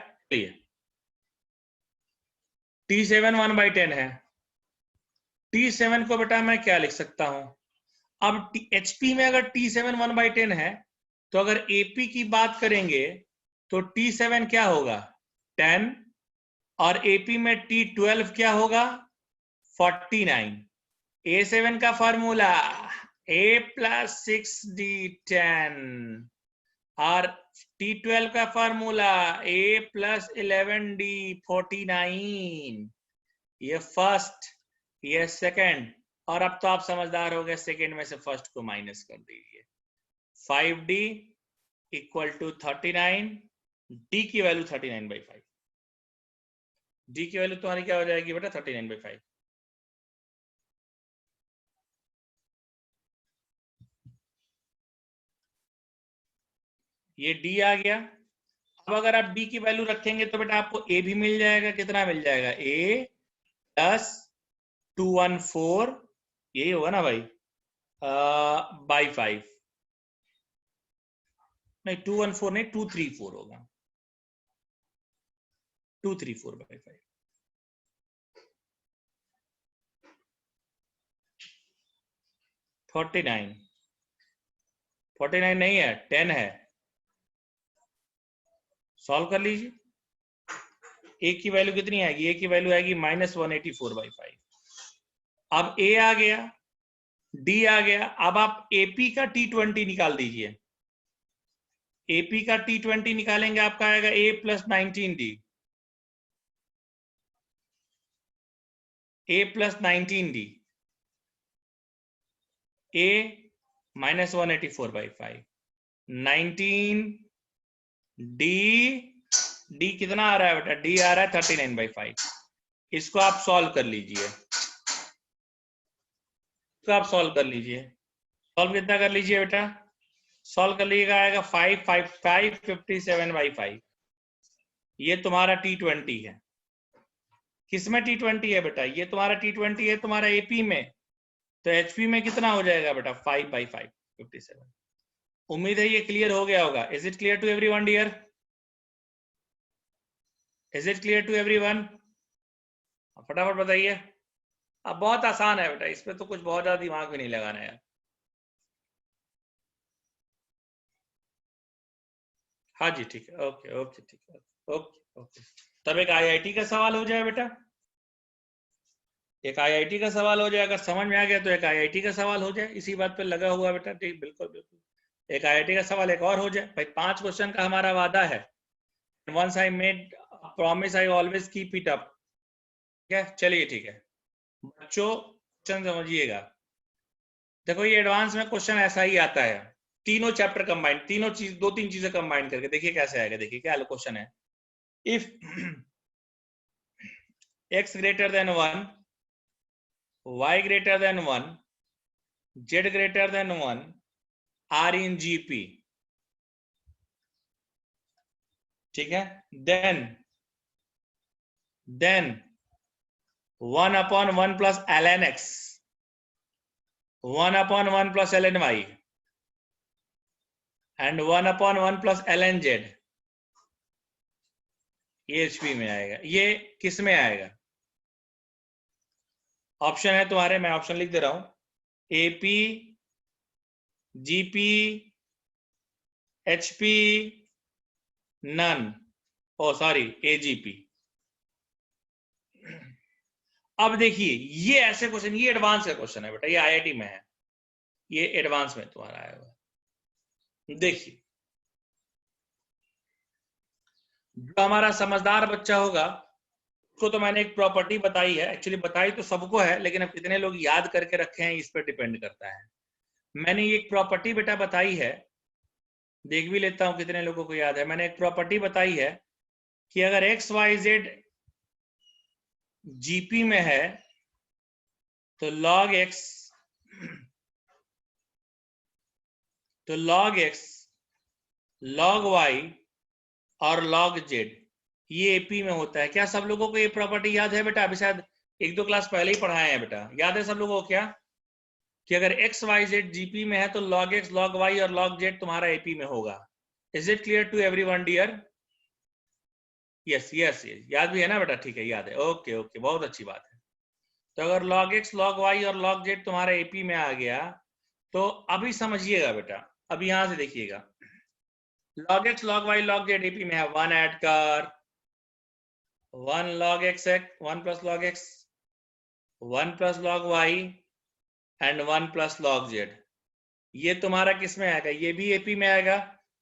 T7 1/10 है। T7 को बेटा मैं क्या लिख सकता हूं? अब HP में अगर T7 1/10 है तो अगर AP की बात करेंगे तो T7 क्या होगा? 10, और AP में T12 क्या होगा? 49। A7 का फॉर्मूला A + 6D 10, और T12 का फार्मूला A प्लस 11D 49, ये फर्स्ट, ये सेकंड, और अब तो आप समझदार हो गए, सेकंड में से फर्स्ट को माइनस कर दीजिए। 5D इक्वल टू 39, D की वैल्यू 39/5, D की वैल्यू तुम्हारी क्या हो जाएगी बेटा? 39/5। ये D आ गया। अब अगर आप D की वैल्यू रखेंगे तो बेटा आपको A भी मिल जाएगा। कितना मिल जाएगा? A प्लस 214, यही होगा ना भाई, बाई 5, नहीं 214 नहीं 234 होगा, 234/5। 49 नहीं है, 10 है। सॉल्व कर लीजिए। ए की वैल्यू कितनी आएगी? ए की वैल्यू आएगी -184/5। अब ए आ गया, डी आ गया। अब आप एपी का T20 निकाल दीजिए। एपी का T20 निकालेंगे, आपका आएगा A plus 19D, A plus 19D, A -184/5, 19D, D कितना आ रहा है बेटा? D आ रहा है 39/5। इसको आप सॉल्व कर लीजिए, इसको आप सॉल्व कर लीजिए। सॉल्व कितना कर लीजिए बेटा? सॉल्व कर लीजिएगा, आएगा 557/5। ये तुम्हारा T20 है। किसमें T20 है बेटा? ये तुम्हारा T20 है तुम्हारा एपी में, तो एचपी में कितना हो जाएगा बेटा? 5/5 57। उम्मीद है ये क्लियर हो गया होगा। Is it clear to everyone dear? Is it clear to everyone? फटाफट बताइए। अब बहुत आसान है बेटा, इसमें तो कुछ बहुत ज्यादा दिमाग भी नहीं लगाना है। हाँ जी ठीक है, ओके ओके ठीक है, ओके ओके। तब एक आईआईटी का सवाल हो जाए बेटा, एक आईआईटी का सवाल हो जाए। अगर समझ में आ गया तो एक आईआईटी का सवाल हो जाए, इसी बात पे लगा हुआ बेटा। ठीक, बिल्कुल बिल्कुल। एक आईआईटी का सवाल एक और हो जाए भाई। 5 क्वेश्चन का हमारा वादा है। Once I made promise I always keep it up. ठीक है, चलिए ठीक है बच्चों, क्वेश्चन समझिएगा। देखो ये एडवांस में क्वेश्चन ऐसा ही आता है, तीनों चैप्टर कंबाइन, तीनों चीज, 2-3 चीजें कंबाइन करके देखिए कैसे आएगा। देखिए क्या क्वेश्चन है। If x greater than 1, y greater than 1, z greater than 1 are in GP, ठीक है, then 1/1 plus ln x, 1/1 plus ln y and 1/1 plus ln z, ये HP में आएगा। ये किस में आएगा? ऑप्शन है तुम्हारे, मैं ऑप्शन लिख दे रहा हूं। AP, GP, HP, नन, ओ सॉरी AGP। अब देखिए ये ऐसे क्वेश्चन, ये एडवांस का क्वेश्चन है बेटा, ये आईआईटी में है, ये एडवांस में तुम्हारा आया हुआ। देखिए जो हमारा समझदार बच्चा होगा उसको तो मैंने एक प्रॉपर्टी बताई है, एक्चुअली बताई तो सबको है, लेकिन अब कितने लोग याद करके रखे हैं इस पर डिपेंड करता है। मैंने ये एक प्रॉपर्टी बेटा बताई है, देख भी लेता हूं कितने लोगों को याद है। मैंने एक प्रॉपर्टी बताई है कि अगर XYZ GP में है तो log x log y और log z ये AP में होता है। क्या सब लोगों को ये प्रॉपर्टी याद है बेटा? अभी शायद 1-2 क्लास पहले ही पढ़ाए हैं बेटा। याद है सब लोगों को क्या, कि अगर XYZ GP में है तो log x log y और log z तुम्हारा AP में होगा। Is it clear to everyone dear? Yes yes yes, याद भी है ना बेटा? ठीक है, याद है, ओके ओके, बहुत अच्छी बात है। तो अगर log x log y और log z तुम्हारा AP में आ गया तो अभी समझिएगा बेटा, अभी यहां से देखिएगा, log x log y log z AP में है, 1 ऐड कर, 1 log x 1 plus log x, 1 plus log y and 1 plus log z। ये तुम्हारा किस में आएगा? ये भी AP में आएगा।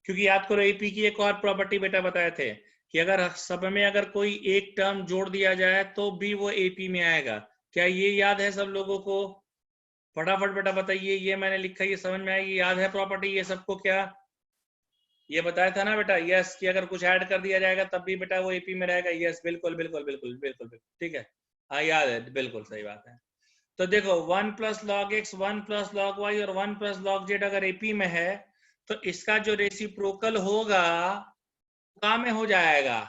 क्योंकि याद करो एपी की एक और प्रॉपर्टी बेटा बताए थे कि अगर सब में अगर कोई एक टर्म जोड़ दिया जाए तो भी वो एपी में आएगा। क्या ये याद है सब लोगों को? फटाफट बेटा बताइए, ये मैंने लिखा, ये समझ में आएगी, याद है प्रॉपर्टी ये सबको? क्या ये बताया था ना बेटा? यस, कि अगर कुछ ऐड कर दिया जाएगा तब भी बेटा वो एपी में रहेगा। यस, बिल्कुल बिल्कुल बिल्कुल बिल्कुल बिल्कुल, ठीक है, हाँ याद है, बिल्कुल सही बात है। तो देखो 1 plus log x 1 plus log y और 1 प्लस लॉग जेड अगर एपी में है तो इसका जो रेसिप्रोकल होगा क्या में हो जाएगा?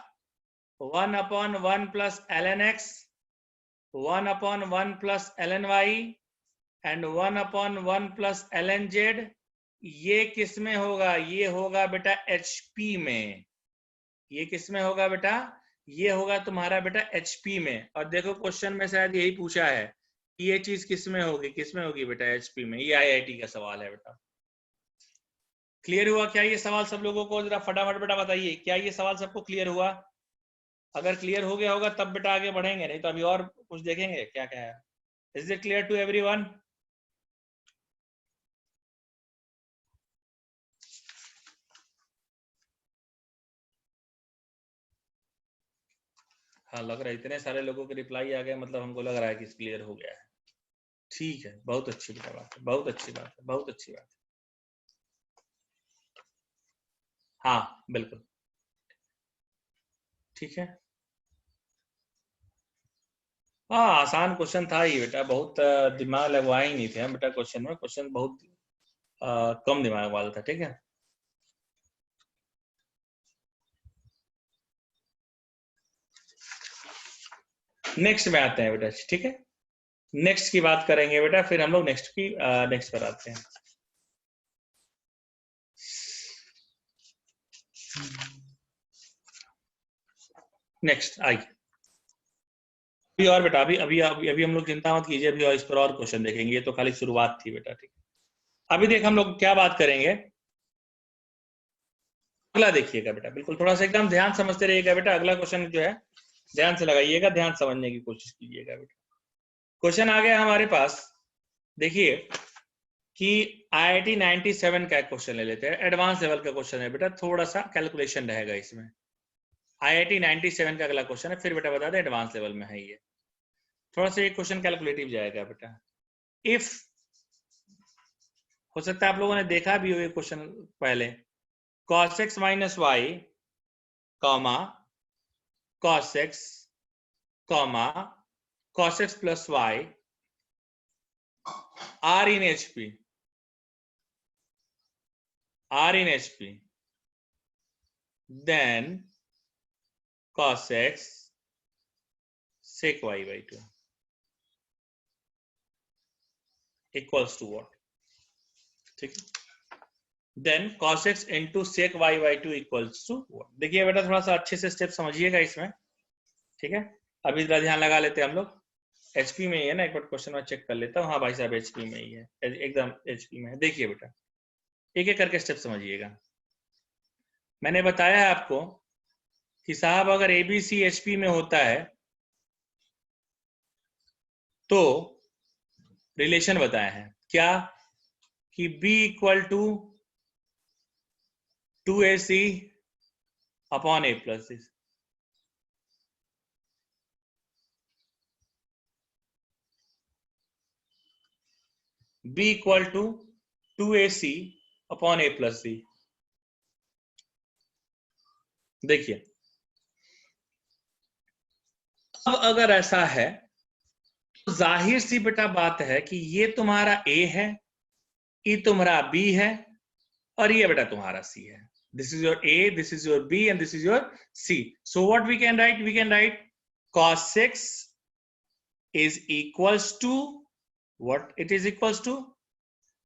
1 upon 1 plus ln x, 1 upon 1 plus ln y and 1 upon 1 plus ln z। ये किस में होगा? ये होगा बेटा HP में। ये किस में होगा बेटा? ये होगा तुम्हारा बेटा HP में। और देखो क्वेश्चन में शायद यही पूछा है कि ये चीज किस में होगी? किस में होगी बेटा? HP में। ये IIT का सवाल है बेटा। क्लियर हुआ क्या ये सवाल सब लोगों को? जरा फटाफट बेटा बताइए, क्या ये सवाल सबको क्लियर हुआ? अगर क्लियर हो गया होगा तब बेटा आगे बढ़ेंगे, नहीं तो अभी और कुछ देखेंगे क्या क्या है। Is it clear to everyone? हाँ, लग रहा है इतने सारे लोगों के रिप्लाई आ गए, मतलब हमको लग रहा है कि क्लियर हो गया है। ठीक है, बहुत अच्छी बेटा बात है, बहुत अच्छी बात है, बहुत अच्छी बात है। हाँ बिल्कुल ठीक है। हाँ, आसान क्वेश्चन था ही बेटा, बहुत दिमाग लगवाए ही नहीं थे हम बेटा क्वेश्चन में। क्वेश्चन बहुत कम दिमाग वाला था, ठीक है। नेक्स्ट में आते हैं बेटा, ठीक है। नेक्स्ट की बात करेंगे बेटा, फिर हम लोग नेक्स्ट पर आते हैं। नेक्स्ट आई अभी और बेटा, अभी अभी अभी अभी हम लोग चिंता मत कीजिए, अभी और इस पर और क्वेश्चन देखेंगे, ये तो खाली शुरुआत थी बेटा, ठीक है। अभी देख हम लोग क्या बात करेंगे, अगला देखिएगा बेटा, बिल्कुल थोड़ा सा एकदम ध्यान समझते रहिएगा बेटा। अगला क्वेश्चन जो है ध्यान से लगाइएगा, ध्यान समझने की कोशिश कीजिएगा बेटा। क्वेश्चन आ गया हमारे पास, देखिए कि IIT 97 का क्वेश्चन ले लेते हैं। एडवांस लेवल का क्वेश्चन है बेटा, थोड़ा सा कैलकुलेशन रहेगा इसमें। IIT 97 का अगला क्वेश्चन है, फिर बेटा बता दें एडवांस लेवल में है ये। थोड़ा सा ये क्वेश्चन कैलकुलेटिव जाएगा बेटा। इफ हो सकता है आप लोगों ने देखा भी हो ये क्वेश्चन पहले, cos x minus y comma cos x comma cos x plus y R in HP, R in HP, then cos x sec y by 2 equals to what? ठीक है, then cos x into sec y by 2 equals to what? देखिए बेटा थोड़ा सा अच्छे से step समझिएगा इसमें, ठीक है। अभी जरा ध्यान लगा लेते हैं हम लोग। HP में ही है ना, एक बार क्वेश्चन में चेक कर लेता हूँ। हाँ भाई साहब HP में ही है, एकदम HP में है। देखिए बेटा एक एक करके स्टेप समझिएगा। मैंने बताया है आपको कि साहब अगर ABC HP में होता है तो रिलेशन बताए हैं क्या, कि B equal to 2AC upon A plus this. B equal to 2AC upon A plus C. देखिए अब अगर ऐसा है तो जाहिर सी बेटा बात है कि ये तुम्हारा A है, ये तुम्हारा B है, और ये बेटा तुम्हारा C है। This is your A, this is your B, and this is your C. So what we can write? We can write cos 6 is equals to what? It is equals to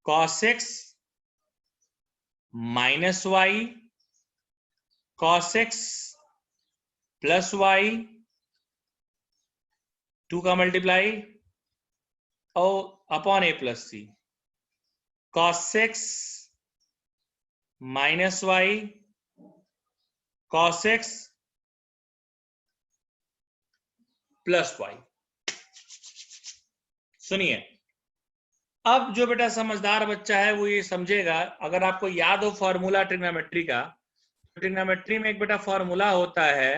cos 6 minus y cos x plus y 2 का multiply और upon A plus C. cos 6 minus y cos x plus y। सुनिए अब जो बेटा समझदार बच्चा है वो ये समझेगा, अगर आपको याद हो फॉर्मूला ट्रिग्नोमेट्री का, ट्रिग्नोमेट्री में एक बेटा फॉर्मूला होता है,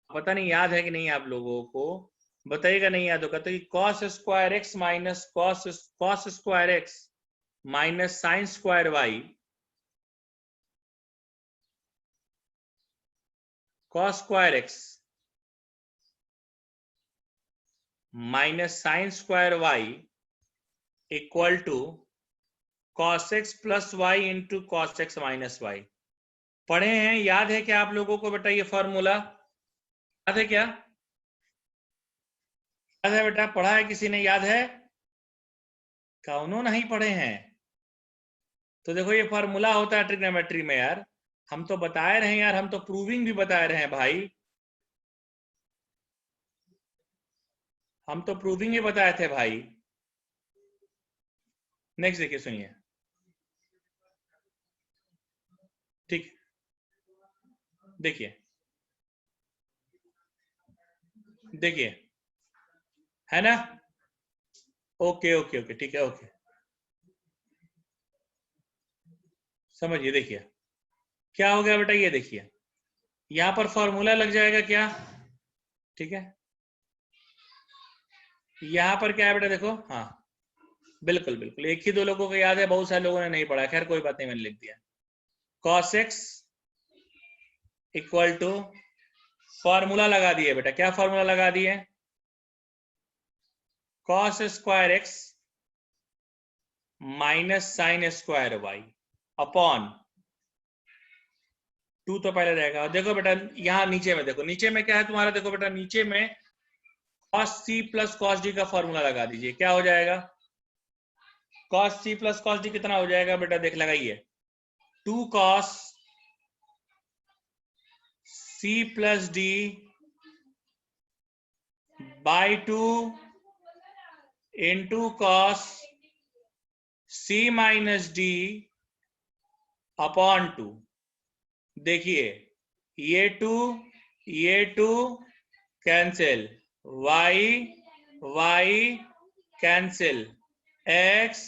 पता नहीं याद है कि नहीं आप लोगों को, बताइएगा नहीं याद होगा तो, cos square x minus cos square x minus sine square y, cos square x minus sine square y equal to cos x plus y into cos x minus y. पढ़े हैं, याद है क्या आप लोगों को बेटा ये फॉर्मूला? याद है क्या? याद है बेटा? पढ़ा है किसी ने? याद है? कौनों नहीं पढ़े हैं? तो देखो ये फॉर्मूला होता है ट्रिग्नोमेट्री में यार, हम तो बताए रहे हैं यार, हम तो प्रूविंग भी बताए रहे हैं भाई, हम तो प्रूविंग ही बताए थे भाई। नेक्स्ट देखिए, सुनिए, ठीक, देखिए देखिए, है ना? ओके ओके ओके, ठीक है, ओके, समझिए। देखिए क्या हो गया बेटा, ये देखिए यहां पर फॉर्मूला लग जाएगा क्या? ठीक है, यहां पर क्या है बेटा, देखो, हाँ बिल्कुल बिल्कुल, एक ही दो लोगों को याद है, बहुत सारे लोगों ने नहीं पढ़ा, खैर कोई बात नहीं, मैंने लिख दिया। cos x equal to, formula लगा दिए बेटा, क्या फॉर्मूला लगा दिए? cos square x minus sine square y upon 2 तो पहले रहेगा। और देखो बेटा यहां नीचे में देखो, नीचे में क्या है तुम्हारा, देखो बेटा नीचे में cos c plus cos d का फॉर्मूला लगा दीजिए, क्या हो जाएगा? cos c plus cos d कितना हो जाएगा बेटा, देख लगाइए, 2 cos c plus d by 2 into cos c minus d upon 2। देखिए ये two cancel, y cancel, x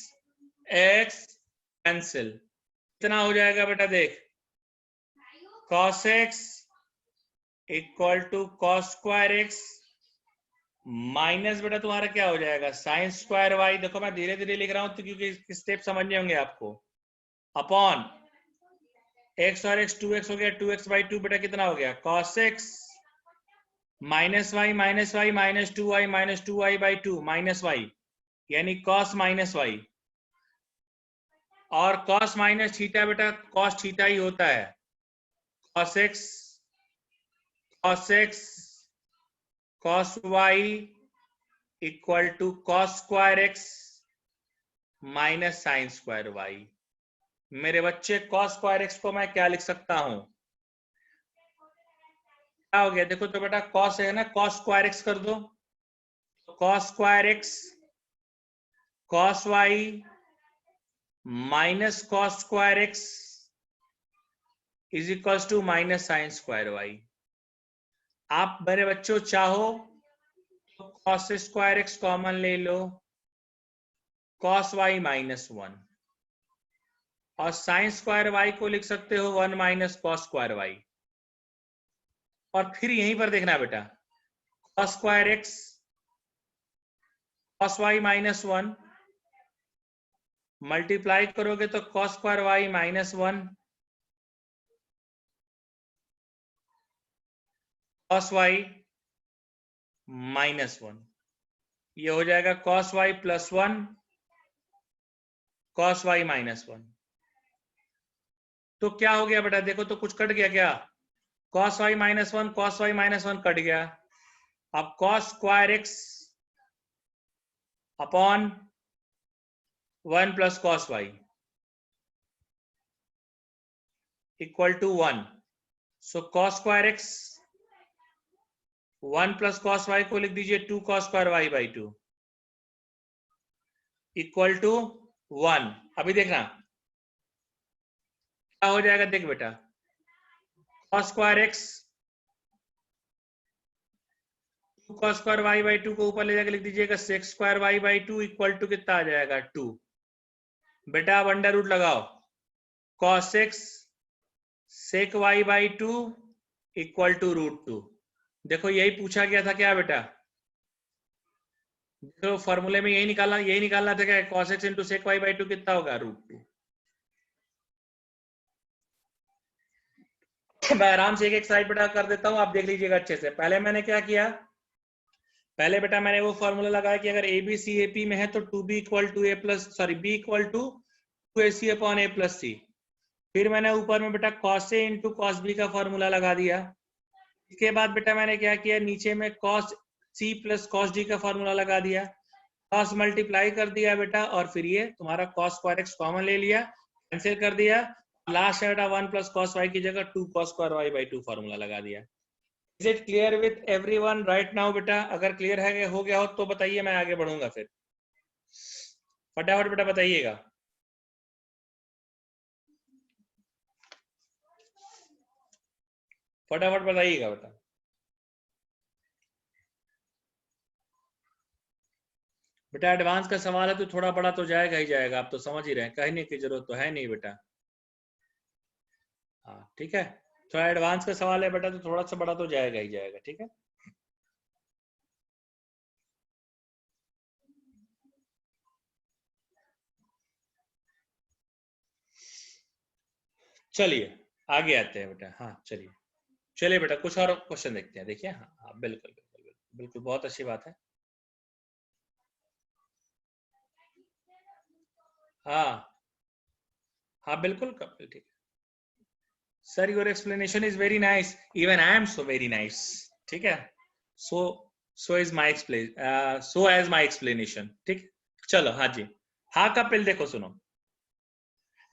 cancel, कितना हो जाएगा बेटा, देख, cos x equal to cos square x minus बेटा तुम्हारा क्या हो जाएगा, साइन स्क्वायर वाई। देखो मैं धीरे धीरे लिख रहा हूं तो क्योंकि स्टेप समझने होंगे आपको, अपॉन x और x 2x हो गया, 2x बाई 2 बेटा कितना हो गया, cos x minus y minus minus 2y by 2 minus y, यानी cos माइनस वाई, और cos माइनस थीटा बेटा cos थीटा ही होता है, cos x cos y equal to cos square x minus sine square y. मेरे बच्चे cos square x को मैं क्या लिख सकता हूं, क्या हो गया, देखो तो बेटा cos है ना, cos स्क्वायर x कर दो, cos square x cos y minus cos square x is equal to minus sine square y. आप मेरे बच्चों चाहो तो cos स्क्वायर x कॉमन ले लो, cos y माइनस 1, और साइन स्क्वायर y को लिख सकते हो 1 माइनस cos स्क्वायर y, और फिर यहीं पर देखना बेटा, cos square x cos y minus 1 multiply करोगे तो cos square y minus 1 cos y minus 1, ये हो जाएगा cos y plus 1 cos y minus 1। तो क्या हो गया बेटा, देखो तो कुछ कट गया क्या, cos y minus 1 cos y minus 1 cut गया। अब cos square x upon 1 plus cos y equal to 1, so cos square x 1 plus cos y को लिख दीजिए 2 cos square y by 2 equal to 1। अभी देखना क्या हो जाएगा, देख बेटा, cos square x 2 cos square y by 2 को ऊपर ले जाकर लिख दीजिएगा 6 square y by 2 equal to कितना आ जाएगा 2, बेटा आप अंडर रूट लगाओ, cos x sec y by 2 equal to √2। देखो यही पूछा गया था क्या बेटा? तो फॉर्मूले में यही निकालना था क्या? cos x into sec y by 2 कितना होगा? √2। मैं आराम से एक एक स्लाइड बेटा कर देता हूं, आप देख लीजिएगा अच्छे से। पहले मैंने क्या किया, पहले बेटा मैंने वो फॉर्मूला लगाया कि अगर A B C A P में है तो B equal to A C upon A plus C. फिर मैंने ऊपर में बेटा cos A into cos B का फॉर्मूला लगा दिया। इसके बाद बेटा मैंने क्या किया, नीचे में cos C plus cos D का फॉर्मूला लगा दिया, cos मल्टीप्लाई कर दिया बेटा, और फिर ये तुम्हारा cos स्क्वायर एक्स कॉमन ले लिया, कैंसिल कर दिया। लास्ट है बेटा 1 प्लस cos y की जगह 2 cos square y by 2 formula लगा दिया। Is it clear with everyone right now बेटा? अगर क्लियर है हो गया हो तो बताइए, मैं आगे बढ़ूंगा। फिर फटाफट बेटा बताइएगा। फटाफट बताइएगा बेटा। बेटा एडवांस का सवाल है तो थोड़ा बड़ा तो जाएगा ही जाएगा, आप तो समझ ही रहे हैं, कहने की जरूरत तो है नहीं बेटा। हाँ ठीक है, थोड़ा एडवांस का सवाल है बेटा तो थोड़ा सा बड़ा तो जाएगा ही जाएगा, ठीक है। चलिए आगे आते हैं बेटा। हाँ चलिए बेटा कुछ और क्वेश्चन देखते हैं। देखिए हाँ हाँ बिल्कुल बिल्कुल बिल्कुल बिल्कुल, बहुत अच्छी बात है। हाँ हाँ बिल्कुल कपिल, ठीक है sir, your explanation is very nice, even I am so very nice, ठीक है। So is my so as my explanation, ठीक। चलो हाँ जी, हाँ कपिल देखो सुनो,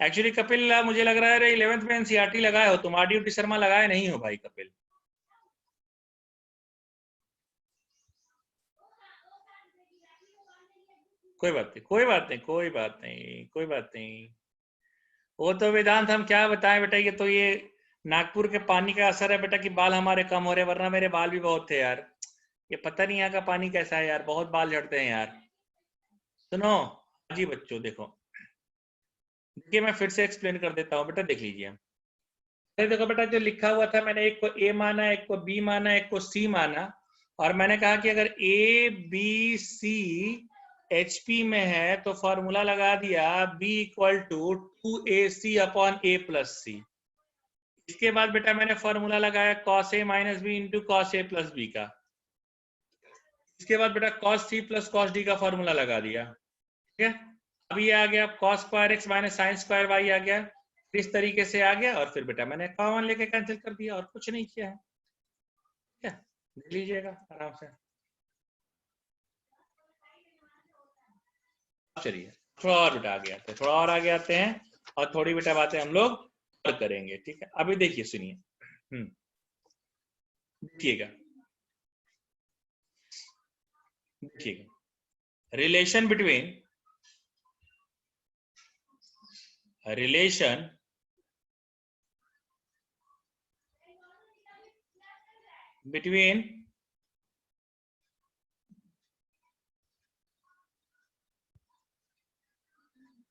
एक्चुअली कपिल मुझे लग रहा है 11th में एनसीईआरटी लगाए हो तुम, आरडी शर्मा लगाए नहीं हो भाई कपिल। कोई बात नहीं कोई बात नहीं कोई बात नहीं कोई बात नहीं, वो तो वेदांत हम क्या बताएं बेटा, ये तो ये नागपुर के पानी का असर है बेटा कि बाल हमारे कम हो रहे, वरना मेरे बाल भी बहुत थे यार। ये पता नहीं यहाँ का पानी कैसा है यार, बहुत बाल झड़ते हैं यार। सुनो जी बच्चों, देखो देखिए मैं फिर से एक्सप्लेन कर देता हूँ बेटा, देख लीजिए। देखो बेटा जो लिखा हुआ था, मैंने एक को ए माना, एक को बी माना, एक को सी माना, और मैंने कहा कि अगर ए बी सी HP में है तो फॉर्मूला लगा दिया B equal to 2AC upon A plus C. इसके बाद बेटा मैंने फॉर्मूला लगाया cos A minus B into cos A plus B का। इसके बाद बेटा cos C plus cos D का फॉर्मूला लगा दिया, ठीक है। अब ये आ गया cos square x minus sine square Y आ गया, इस तरीके से आ गया, और फिर बेटा मैंने कॉमन लेके कैंसिल कर दिया, और कुछ नहीं किया है, ठीक है। देख लीजिएगा आराम से। चलिए थोड़ा और बेटा आगे आते हैं, थोड़ा और आगे आते हैं, और थोड़ी बेटा बातें हम लोग और करेंगे, ठीक है। अभी देखिए सुनिए, देखिएगा देखिएगा, relation between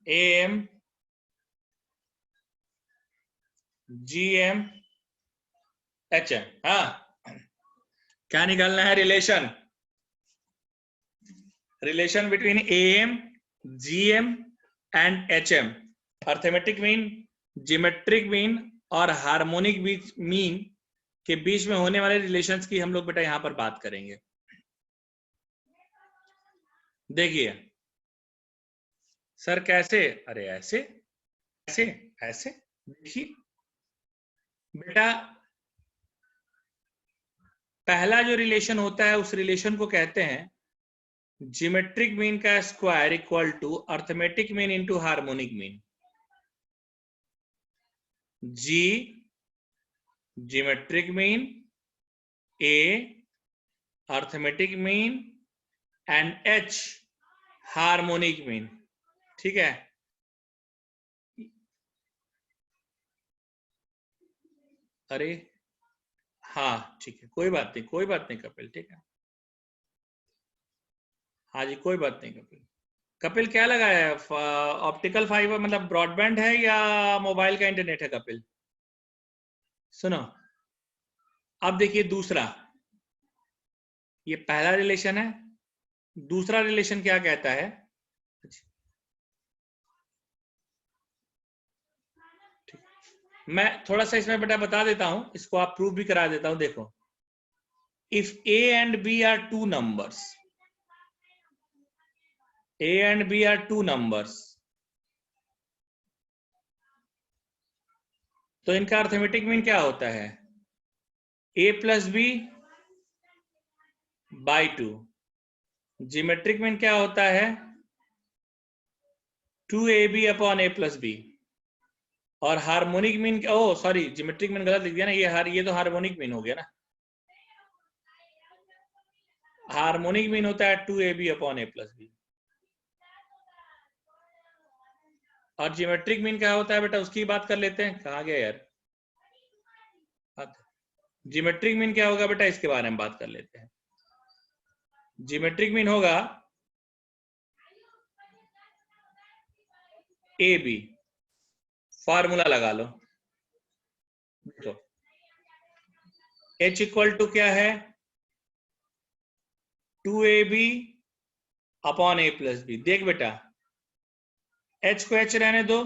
AM GM HM। हाँ क्या निकालना है? Relation between AM GM and HM, arithmetic mean, geometric mean और हार्मोनिक मीन के बीच में होने वाले रिलेशंस की हम लोग बेटा यहां पर बात करेंगे। देखिए सर कैसे, अरे ऐसे ऐसे ऐसे, देखिए बेटा पहला जो रिलेशन होता है उस रिलेशन को कहते हैं जियोमेट्रिक मीन का square equal to arithmetic mean into harmonic mean. G geometric mean, A arithmetic mean and H harmonic mean, ठीक है। अरे हाँ ठीक है, कोई बात नहीं कपिल, ठीक है। हाँ जी कोई बात नहीं कपिल, कपिल क्या लगाया है? ऑप्टिकल फाइबर मतलब ब्रॉडबैंड है या मोबाइल का इंटरनेट है कपिल? सुनो, अब देखिए दूसरा, ये पहला रिलेशन है, दूसरा रिलेशन क्या कहता है? मैं थोड़ा सा इसमें बेटा बता देता हूं, इसको आप प्रूव भी करा देता हूं। देखो, if a and b are two numbers, a and b are two numbers, तो इनका अर्थमेटिक मीन क्या होता है? a plus B by two. Geometric mean क्या होता है? 2ab upon a plus B. और harmonic mean, oh sorry, geometric mean गलत लिख दिया ना, ये तो हार्मोनिक मीन हो गया ना। हार्मोनिक मीन होता है 2ab upon a plus B. और जियोमेट्रिक मीन क्या होता है बेटा, उसकी बात कर लेते हैं। कहाँ गया यार? जियोमेट्रिक मीन क्या होगा बेटा, इसके बारे में बात कर लेते हैं। जियोमेट्रिक मीन होगा ए बी। फार्मूला लगा लो तो H इक्वल टू क्या है? 2ab upon a plus B. देख बेटा, H को H रहने दो,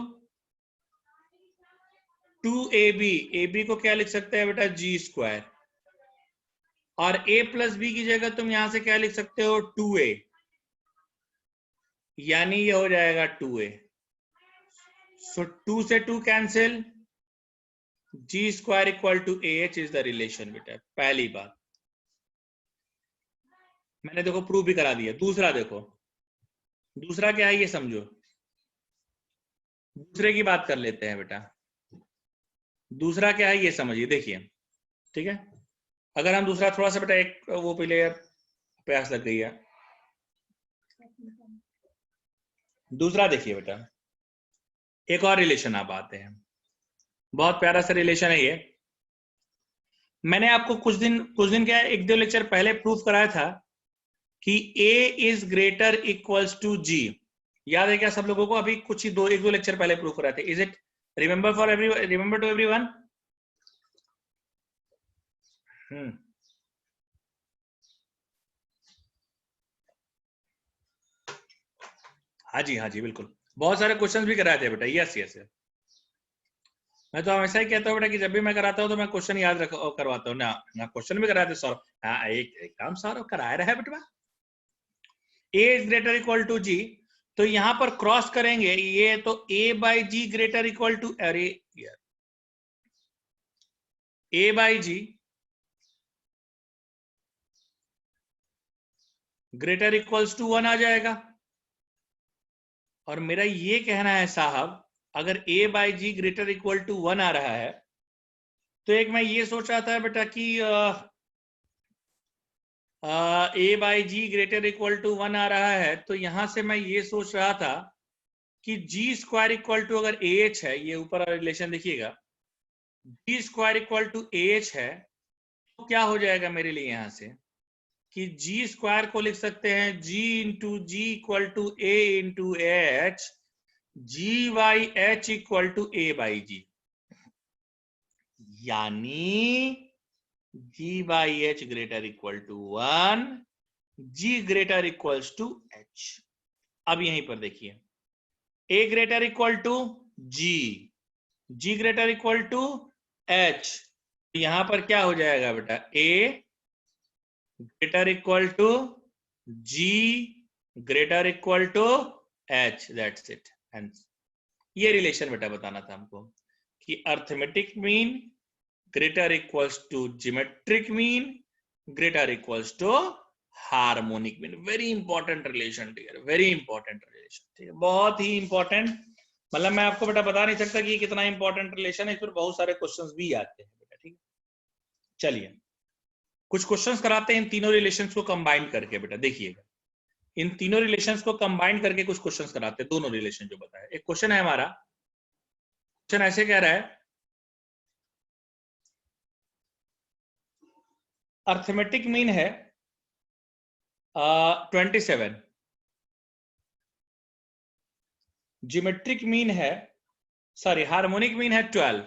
2ab, ab को क्या लिख सकते हैं बेटा? g square. और a प्लस बी की जगह तुम यहां से क्या लिख सकते हो? 2a, यानी ये हो जाएगा 2a। सो 2 से 2 cancel, g square equal to ah is the relation बेटा। पहली बात मैंने देखो प्रूव भी करा दिया। दूसरा देखो, दूसरा क्या है ये समझो। दूसरे की बात कर लेते हैं बेटा। दूसरा क्या है ये समझिए, देखिए, ठीक है। अगर हम दूसरा थोड़ा सा बेटा, एक वो पहले यार प्यास लग गई है। दूसरा देखिए बेटा, एक और रिलेशन आप आते हैं, बहुत प्यारा सा रिलेशन है ये। मैंने आपको कुछ दिन क्या, एक दो लेक्चर पहले प्रूफ कराया था कि a is greater equals to g। याद है क्या सब लोगों को? अभी कुछ ही एक दो लेक्चर पहले प्रूफ कराए थे। Is it remember to everyone? हाँ जी, हाँ जी, बिल्कुल। बहुत सारे क्वेश्चंस भी कराए थे बेटा। Yes yes. मैं तो हमेशा ही कहता हूँ बेटा कि जब भी मैं कराता हूँ तो मैं क्वेश्चन याद करवाता हूँ ना। क्वेश्चन भी कराए थे सौरभ। हाँ, एक काम सौरभ कराया रहा है बेटा। a is greater equal to g, तो यहां पर क्रॉस करेंगे ये, तो a by G greater equal to, अरे यार, a by G greater equals to 1 आ जाएगा। और मेरा ये कहना है साहब, अगर a by G greater equal to 1 आ रहा है, तो एक मैं ये सोच रहा था बेटा कि a by G greater equal to 1 आ रहा है, तो यहां से मैं ये सोच रहा था कि जी स्क्वायर इक्वल टू, अगर ए एच है, ये ऊपर रिलेशन देखिएगा, G square equal to A H है, तो क्या हो जाएगा मेरे लिए यहां से कि जी स्क्वायर को लिख सकते हैं G into G equal to A into H, G by H equal to A by G, यानी G by H greater equal to 1, G greater equals to H. अब यहीं पर देखिए, A greater equal to G, G greater equal to H, यहां पर क्या हो जाएगा बेटा? A greater equal to G greater equal to H, that's it. And ये रिलेशन बेटा बताना था हमको कि arithmetic mean greater equals to geometric mean greater equals to harmonic mean. Very important relation dear, very important relation, ठीक है, बहुत ही important. मतलब मैं आपको बेटा बता नहीं सकता कि कितना इंपॉर्टेंट रिलेशन है, इस पर बहुत सारे क्वेश्चंस भी आते हैं बेटा, ठीक है। चलिए कुछ क्वेश्चंस कराते हैं इन तीनों रिलेशंस को कंबाइन करके बेटा। देखिएगा, इन तीनों रिलेशंस को कंबाइन करके कुछ क्वेश्चंस कराते हैं, दोनों रिलेशन जो बताया। एक क्वेश्चन है हमारा, क्वेश्चन ऐसे कह रहा है, अर्थमेटिक मीन है 27, ज्योमेट्रिक मीन है, सॉरी हार्मोनिक मीन है 12।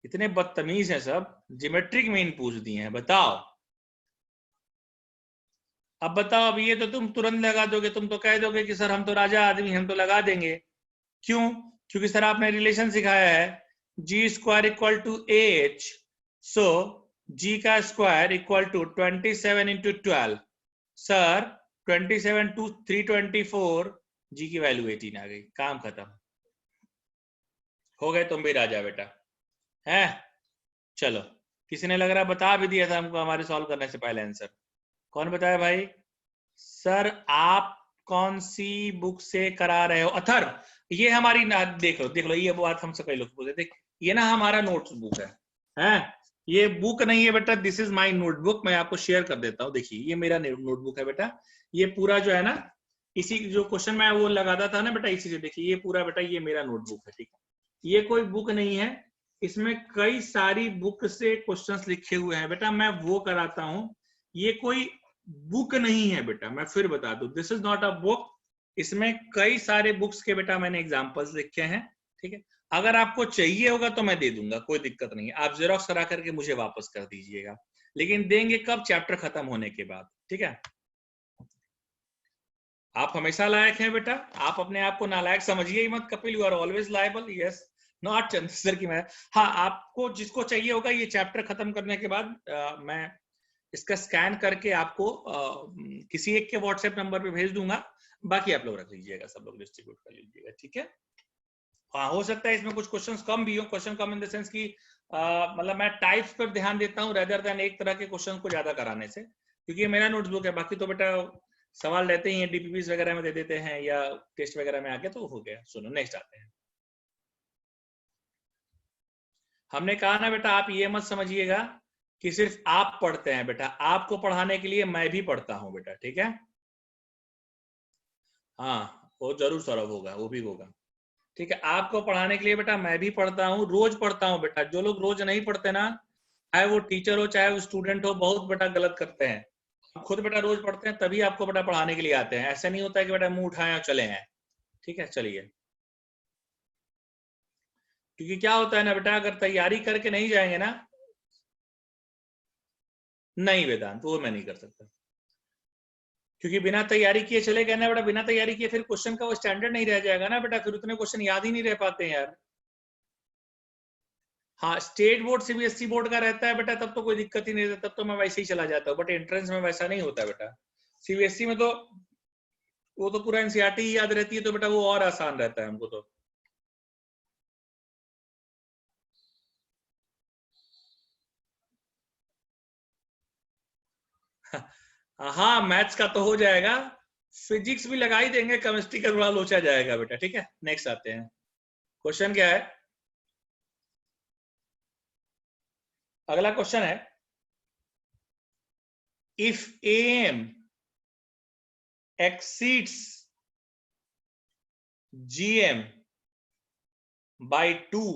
इतने बदतमीज हैं सब, ज्योमेट्रिक मीन पूछ दिए हैं। बताओ, अब बताओ, अब ये तो तुम तुरंत लगा दोगे, तुम तो कह दोगे कि सर हम तो राजा आदमी, हम तो लगा देंगे। क्यों? क्योंकि सर आपने रिलेशन सिखाया है, G square equal to H, so G का square equal to 27 into 12। Sir 27 to 324, G की वैल्यू 18 आ गई, काम खत्म, हो गए तुम भी राजा बेटा है। चलो, किसी ने लग रहा बता भी दिया था हमको हमारे सॉल्व करने से पहले आंसर। कौन बताया भाई? सर आप कौन सी बुक से करा रहे हो? अथर, ये हमारी देख लो, ये बात हमसे कई लोग पूछते, देख ये ना हमारा नोट्स बुक है? ये बुक नहीं है बेटा, दिस इज माय नोटबुक। मैं आपको शेयर कर देता हूँ, देखिए ये मेरा नोटबुक है बेटा। ये पूरा जो है ना, इसी जो क्वेश्चन मैं वो लगाता था ना बेटा, इसी से देखिए ये पूरा बेटा, ये मेरा नोटबुक है, ठीक है? ये कोई बुक नहीं है, इसमें कई सारी बुक से क्वेश्चंस लिखे हुए हैं बेटा, मैं वो कराता हूं। ये कोई बुक नहीं है बेटा, मैं फिर बता दूं, this is not a book. इसमें कई सारे बुक्स के बेटा मैंने एग्जांपल्स लिखे हैं, ठीक है? अगर आपको चाहिए होगा तो मैं दे दूंगा, कोई दिक्कत नहीं है। आप जेरॉक्स करा करके मुझे वापस कर दीजिएगा, लेकिन देंगे कब? चैप्टर खत्म होने के बाद, ठीक है? आप हमेशा लायक हैं बेटा, आप अपने आप को नालायक समझिए ही मत। Kapil, you are always liable, yes not Chandrashekhar की मैं। हाँ, आपको जिसको चाहिए होगा ये चैप्टर खत्म करने के बाद मैं इसका स्कैन करके आपको किसी एक के व्हाट्सएप नंबर पे भेज दूंगा, बाकी आप लोग रख लीजिएगा, सब लोग डिस्ट्रीब्यूट कर लीजिएगा, ठीक है? हाँ, हो सकता है इसमें कुछ क्वेश्चंस कम भी हो, question come in the sense की मतलब मैं टाइप्स पर ध्यान देता हूँ रेदर देन एक तरह के क्वेश्चन को ज्यादा कराने से, क्योंकि ये मेरा नोटबुक है। बाकी तो बेटा सवाल रहते ही हैं, डीपीपीस वगैरह में दे देते हैं या टेस्ट वगैरह में आके, तो हो गया। सुनो नेक्स्ट आते हैं। हमने कहा ना बेटा, आप ये मत समझिएगा कि सिर्फ आप पढ़ते हैं बेटा, आपको पढ़ाने के लिए मैं भी पढ़ता हूं बेटा, ठीक है? हाँ, वो जरूर सौरभ होगा, वो भी होगा, ठीक है? आपको पढ़ाने के लिए बेटा मैं भी पढ़ता हूँ, रोज पढ़ता हूँ बेटा। जो लोग रोज नहीं पढ़ते ना, चाहे वो टीचर हो चाहे वो स्टूडेंट हो, बहुत बेटा गलत करते हैं। हम खुद बेटा रोज पढ़ते हैं, तभी आपको बेटा पढ़ाने के लिए आते हैं। ऐसा नहीं होता है कि बेटा मुंह उठाए और चले हैं, ठीक है? चलिए, क्योंकि क्या होता है ना बेटा, अगर तैयारी करके नहीं जाएंगे ना, नहीं वेदांत, वो मैं नहीं कर सकता, क्योंकि बिना तैयारी किए चले गए ना बेटा, बिना तैयारी किए फिर क्वेश्चन का वो स्टैंडर्ड नहीं रह जाएगा ना बेटा, फिर उतने क्वेश्चन याद ही नहीं रह पाते हैं यार। हाँ, स्टेट बोर्ड सीबीएसई बोर्ड का रहता है बेटा, तब तो कोई दिक्कत ही नहीं रहता, तब तो मैं वैसे ही चला जाता हूँ। बट एंट्रेंस में वैसा नहीं होता बेटा। सीबीएसई में तो वो तो पूरा एनसीईआरटी ही याद रहती है, तो बेटा वो और आसान रहता है हमको तो। हाँ, मैथ्स का तो हो जाएगा, फिजिक्स भी लगा ही देंगे, केमिस्ट्री का थोड़ा लोचा जाएगा बेटा, ठीक है? नेक्स्ट आते हैं। क्वेश्चन क्या है? अगला क्वेश्चन है, if AM exceeds GM by 2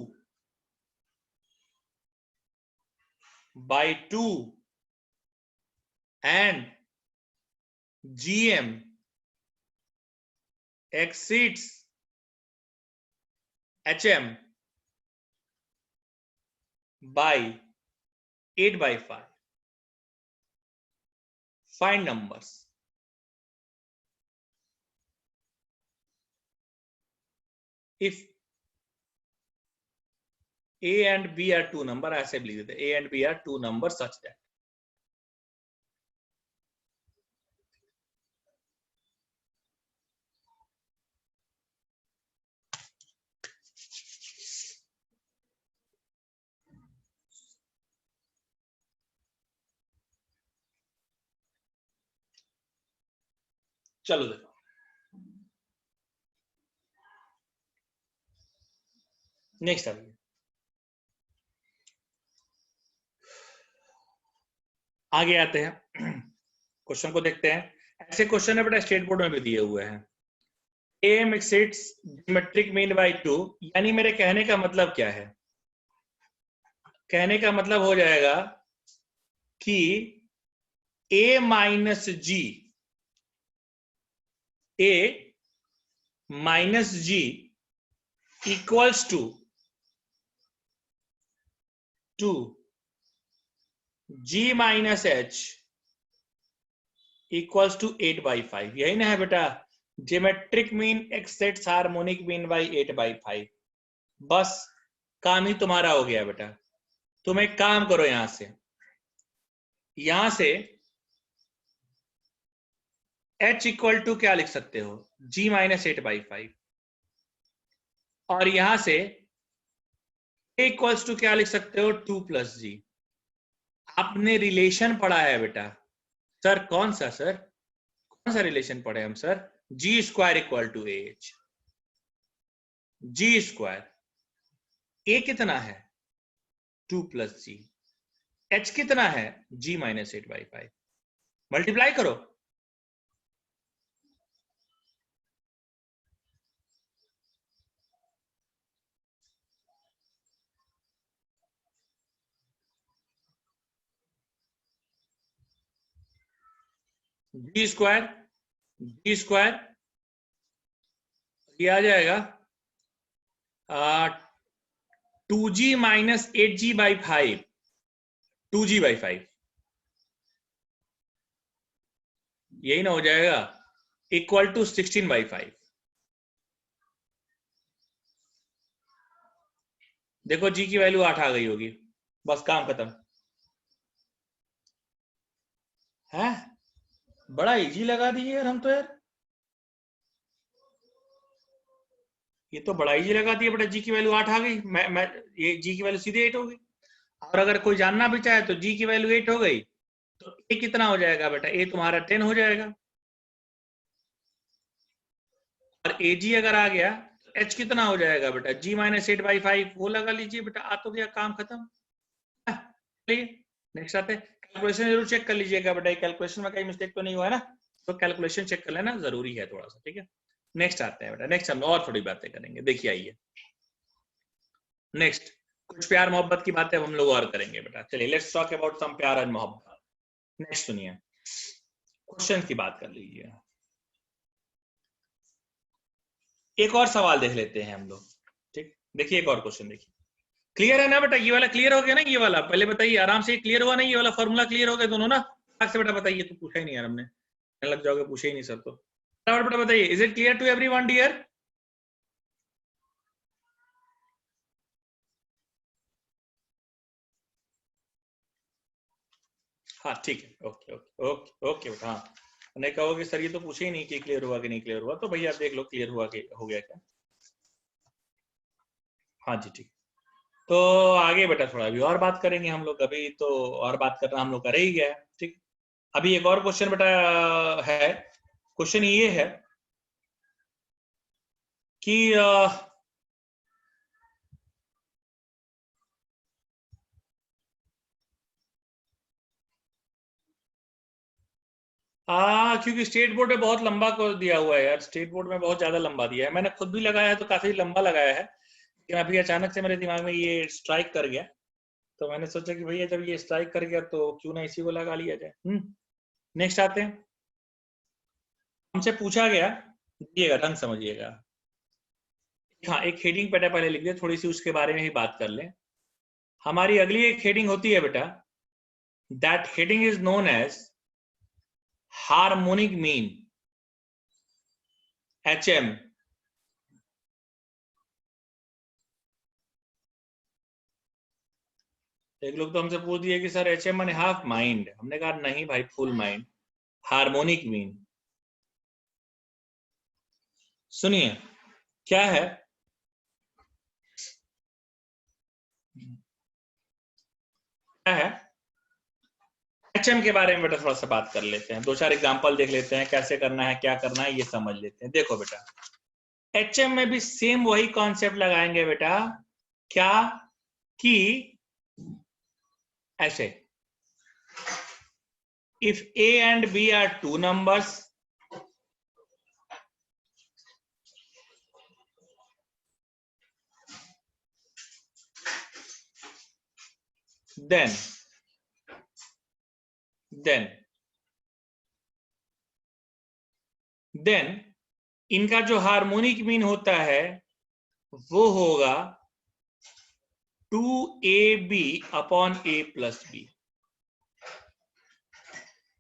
and GM exceeds HM by 8/5, find numbers. If A and B are two number, ऐसे लिख देते, A and B are two numbers such that, चलो देखो, नेक्स्ट आइए, आगे आते हैं, क्वेश्चन को देखते हैं। ऐसे क्वेश्चन है बेटा स्टेट बोर्ड में भी दिए हुए हैं। AM exceeds geometric mean by 2, यानी मेरे कहने का मतलब क्या है? कहने का मतलब हो जाएगा कि A minus G, A minus G equals to G minus H equals to 8/5। यही ना है बेटा, geometric mean exceeds harmonic mean by 8/5। बस काम ही तुम्हारा हो गया बेटा। तुम एक काम करो, यहां से h इक्वल टू क्या लिख सकते हो, g माइनस 8/5, और यहां से a इक्वल्स टू क्या लिख सकते हो, 2 + g। आपने रिलेशन पढ़ा है बेटा। सर कौन सा, सर कौन सा रिलेशन पढ़े हम sir? G square equal to H. G square, A कितना है 2 + g, एच कितना है g माइनस 8/5, मल्टीप्लाई करो। जी स्क्वायर ये आ जाएगा 2g माइनस 8g/5, 2g/5, यही ना हो जाएगा, इक्वल टू 16/5। देखो g की वैल्यू 8 आ गई होगी, बस काम खत्म है। बड़ा इजी लगा दिए यार हम तो यार, ये तो बड़ा इजी लगा दिया बेटा। जी की वैल्यू 8 आ गई, मैं ये जी की वैल्यू सीधे 8 हो गई। और अगर कोई जानना भी चाहे तो जी की वैल्यू 8 हो गई तो ए कितना हो जाएगा बेटा, ए तुम्हारा 10 हो जाएगा। और ए जी अगर आ गया तो एच कितना हो जाएगा बेटा, जी माइनस 8/5, वो लगा लीजिए बेटा, आ तो गया, काम खत्म। चलिए नेक्स्ट आते हैं। कैलकुलेशन जरूर चेक कर लीजिएगा बेटा, कैलकुलेशन में कहीं मिस्टेक तो नहीं हुआ है ना, तो कैलकुलेशन चेक कर लेना जरूरी है थोड़ा सा, ठीक है। नेक्स्ट आते हैं बेटा, नेक्स्ट हम और थोड़ी बातें करेंगे, देखिए आइए नेक्स्ट। कुछ प्यार मोहब्बत की बातें हम लोग और करेंगे बेटा। चलिए लेट्स टॉक अबाउट सम प्यार एंड मोहब्बत। नेक्स्ट सुनिए, क्वेश्चन की बात कर लीजिए। एक और सवाल देख लेते हैं हम लोग, ठीक। देखिए एक और क्वेश्चन देखिए, क्लियर है ना बेटा, ये वाला क्लियर हो गया ना, ये वाला पहले बताइए आराम से, क्लियर हुआ नहीं ये वाला फॉर्मूला, क्लियर हो गया दोनों ना? से बेटा बताइए, तो पूछा ही नहीं यार हमने, लग जाओगे पूछे ही नहीं सर तो। बेटा बताइए, is it clear to everyone dear? हाँ ठीक है, ओके ओके ओके ओके बेटा। हाँ नहीं कहोगे सर ये तो पूछे ही नहीं कि क्लियर हुआ कि नहीं क्लियर हुआ, तो भैया देख लो क्लियर हुआ कि हो गया क्या। हाँ जी ठीक। तो आगे बेटा थोड़ा अभी और बात करेंगे हम लोग, अभी तो और बात करना हम लोग कर ही गया है, ठीक। अभी एक और क्वेश्चन बेटा है। क्वेश्चन ये है कि क्योंकि स्टेट बोर्ड में बहुत लंबा कर दिया हुआ है यार, स्टेट बोर्ड में बहुत ज्यादा लंबा दिया है, मैंने खुद भी लगाया है तो काफी लंबा लगाया है, लेकिन अभी अचानक से मेरे दिमाग में ये स्ट्राइक कर गया, तो मैंने सोचा कि भैया जब ये स्ट्राइक कर गया तो क्यों ना इसी को लगा लिया जाए। नेक्स्ट आते हैं। हमसे पूछा गया, देखिएगा ढंग समझिएगा। हाँ एक हेडिंग बेटा पहले लिख दे, थोड़ी सी उसके बारे में ही बात कर लें। हमारी अगली एक हेडिंग होती है बेटा, that heading is known as harmonic mean, HM। एक लोग तो हमसे पूछ दिए कि सर HM माने हाफ माइंड, हमने कहा नहीं भाई फुल माइंड, हार्मोनिक मीन। सुनिए क्या है, क्या है HM के बारे में बेटा थोड़ा सा बात कर लेते हैं, दो चार एग्जांपल देख लेते हैं, कैसे करना है क्या करना है ये समझ लेते हैं। देखो बेटा HM में भी सेम वही कॉन्सेप्ट लगाएंगे बेटा, क्या कि ऐसे, if A and B are two numbers, then इनका जो हार्मोनिक मीन होता है वो होगा 2ab upon a plus b।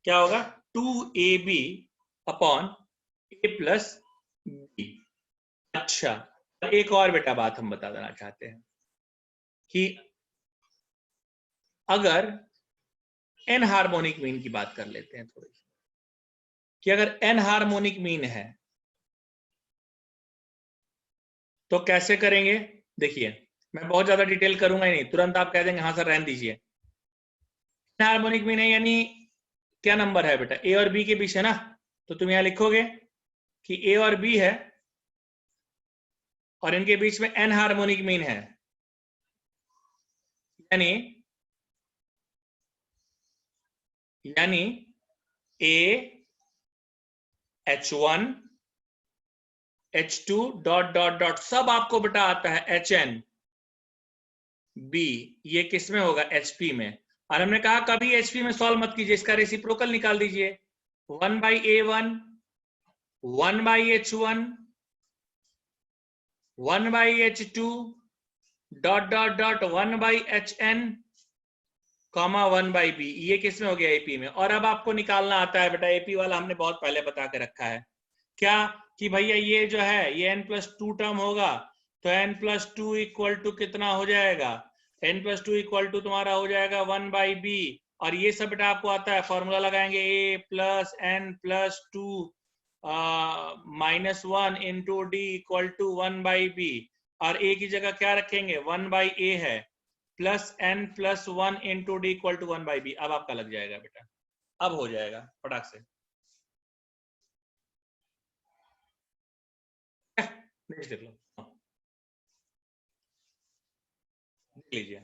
क्या होगा? 2ab upon a plus b। अच्छा, एक और बेटा बात हम बता देना चाहते हैं कि अगर n हार्मोनिक मीन की बात कर लेते हैं थोड़ी, कि अगर n हार्मोनिक मीन है तो कैसे करेंगे? देखिए, मैं बहुत ज्यादा डिटेल करूंगा ही नहीं, तुरंत आप कह देंगे हाँ सर रहने दीजिए। हार्मोनिक मीन है यानी क्या नंबर है बेटा? ए और बी के बीच है ना, तो तुम यहां लिखोगे कि ए और बी है और इनके बीच में n हार्मोनिक मीन है, यानी a h1 h2 dot dot dot सब आपको बेटा आता है hn b, ये किस में होगा? hp में। और हमने कहा कभी hp में सॉल्व मत कीजिए, इसका रेसिप्रोकल निकाल दीजिए। 1 by a1 1 by h1 1 by h2 dot dot dot 1 by hn comma 1 by B, ये किस में हो गया? एपी में। और अब आपको निकालना आता है बेटा, एपी वाला हमने बहुत पहले बता के रखा है क्या, कि भैया ये जो है ये n+2 टर्म होगा, तो n+2 इक्वल टू कितना हो जाएगा? n+2 इक्वल टू तुम्हारा हो जाएगा 1 बाई बी। और ये सब बेटा आपको आता है, फॉर्मूला लगाएंगे a plus n+2 -1 into D equal to 1 by B. और a की जगह क्या रखेंगे? 1 बाई a है, plus n+1 into D equal to 1 by B. अब आपका लग जाएगा बेटा, अब हो जाएगा फटाक से। नेक्स्ट देख लो, देख लीजिए।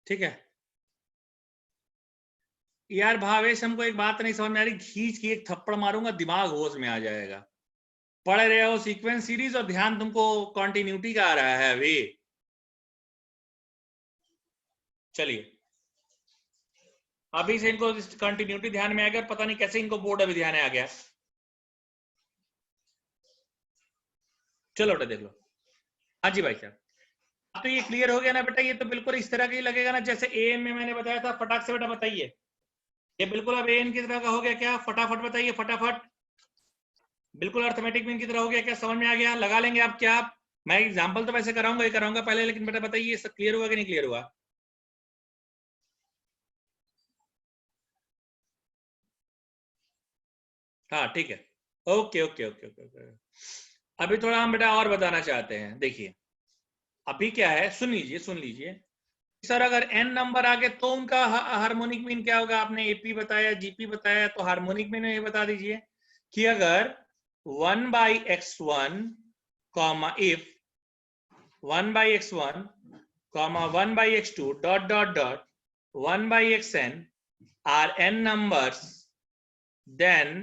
ठीक है यार भावेश, हमको एक बात नहीं समझ में आ रही, खींच के एक थप्पड़ मारूंगा दिमाग होश में आ जाएगा। पढ़ रहे हो सीक्वेंस सीरीज और ध्यान तुमको कॉन्टिन्यूटी का आ रहा है अभी। चलिए अभी से इनको कंटिन्यूटी ध्यान में आ गया, पता नहीं कैसे इनको बोर्ड अभी ध्यान में आ गया। चलो बेटा देख लो। हाँ जी भाई साहब, अब तो ये क्लियर हो गया ना बेटा, ये तो बिल्कुल इस तरह का ही लगेगा ना जैसे एएन में मैंने बताया था। फटाक से बेटा बताइए, ये बिल्कुल अब एएन की तरह का हो गया क्या? फटाफट बताइए फटाफट। बिल्कुल अर्थमेटिक मीन की तरह हो गया क्या? समझ में आ गया? लगा लेंगे आप क्या? आप मैं एग्जांपल तो वैसे कराऊंगा ही कराऊंगा पहले, लेकिन बेटा बताइए सब क्लियर हुआ कि नहीं क्लियर हुआ? हाँ ठीक है, okay okay okay okay okay. अभी थोड़ा हम बेटा और बताना चाहते हैं। देखिए अभी क्या है, सुन लीजिए सुन लीजिए सर, अगर n नंबर आ गए तो उनका हार्मोनिक मीन क्या होगा? आपने एपी बताया, जीपी बताया, तो हार्मोनिक मीन ये बता दीजिए कि अगर 1 by x1 comma if 1 by x1 comma 1 by x2 dot dot dot 1 by xn are n numbers, then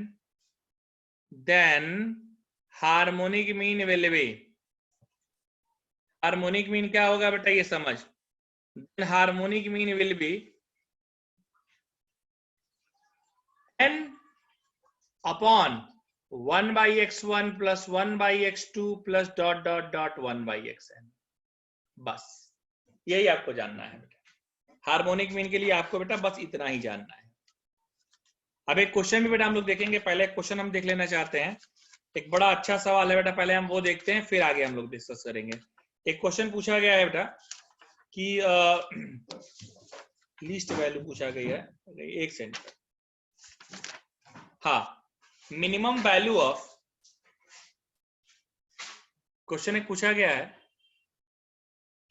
harmonic mean will be. Harmonic mean क्या होगा बेटा ये समझ, then harmonic mean will be n upon 1 by x1 plus 1 by x2 plus dot dot dot 1 by xn। बस यही आपको जानना है बेटा, हार्मोनिक मीन के लिए आपको बेटा बस इतना ही जानना है। अब एक क्वेश्चन भी बेटा हम लोग देखेंगे, पहले क्वेश्चन हम देख लेना चाहते हैं। एक बड़ा अच्छा सवाल है बेटा, पहले हम वो देखते हैं फिर आगे हम लोग डिस्कस करेंगे। एक क्वेश्चन पूछा गया है बेटा कि लीस्ट वैल्यू पूछा गया है, एक सेकंड। हाँ, मिनिमम वैल्यू ऑफ, क्वेश्चन एक पूछा गया है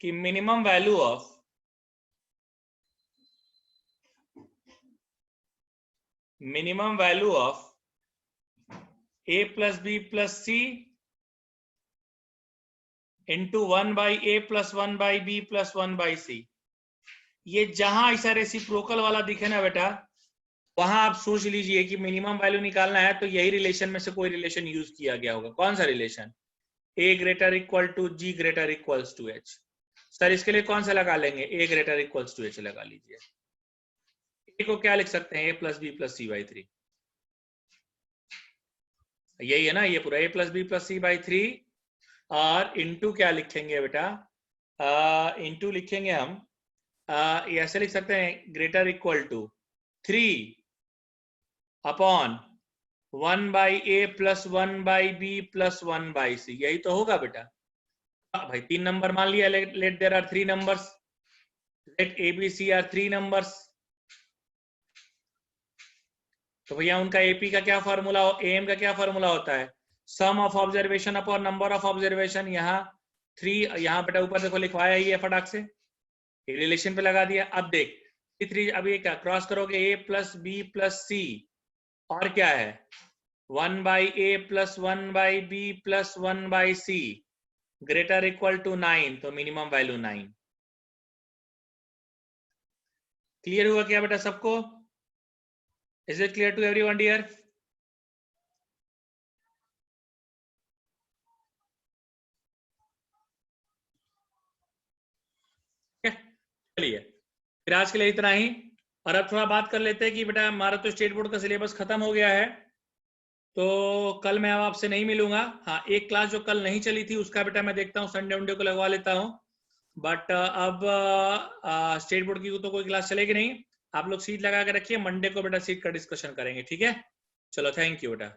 कि minimum value of a plus B plus C into 1/a plus 1/b plus 1/c। ये जहां ऐसा रेसिप्रोकल वाला दिखे ना बेटा, वहां आप सोच लीजिए कि मिनिमम वैल्यू निकालना है तो यही रिलेशन में से कोई रिलेशन यूज किया गया होगा। कौन सा relation? a greater equal to g greater equals to h। Sir इसके लिए कौन सा लगा लेंगे? a greater equals to h लगा लीजिए। a को क्या लिख सकते हैं? a plus B plus C by 3। यही है ना, ये पूरा a plus B plus C by 3। और इंटू क्या लिखेंगे बेटा? इंटू लिखेंगे हम ऐसे लिख सकते हैं, greater equal to 3 upon 1/a plus 1/b plus 1/c। यही तो होगा बेटा। भाई 3 नंबर मान लिया, let there are 3 numbers, let a b c are 3 numbers. तो भैया उनका AP का क्या फॉर्मूला, AM का क्या फॉर्मूला होता है? Sum of observation upon number of observation. यहाँ 3, यहाँ बेटा ऊपर देखो लिखवाया ही है फटाक से, रिलेशन पे लगा दिया। अब देख 3, अब ये क्या क्रॉस करोगे? a plus B plus C, और क्या है? 1/a plus 1/b plus 1/c greater equal to 9, तो मिनिमम वैल्यू 9। क्लियर हुआ क्या बेटा सबको? Is it clear to everyone dear? चलिए फिर आज के लिए इतना ही। और अब थोड़ा बात कर लेते हैं कि बेटा हमारा तो स्टेट बोर्ड का सिलेबस खत्म हो गया है, तो कल मैं अब आपसे नहीं मिलूंगा। हाँ, एक क्लास जो कल नहीं चली थी उसका बेटा मैं देखता हूँ संडे उंडे को लगवा लेता हूँ। बट अब स्टेट बोर्ड की तो कोई क्लास चलेगी नहीं। आप लोग सीट लगा के रखिए, मंडे को बेटा सीट का डिस्कशन करेंगे, ठीक है? चलो थैंक यू बेटा।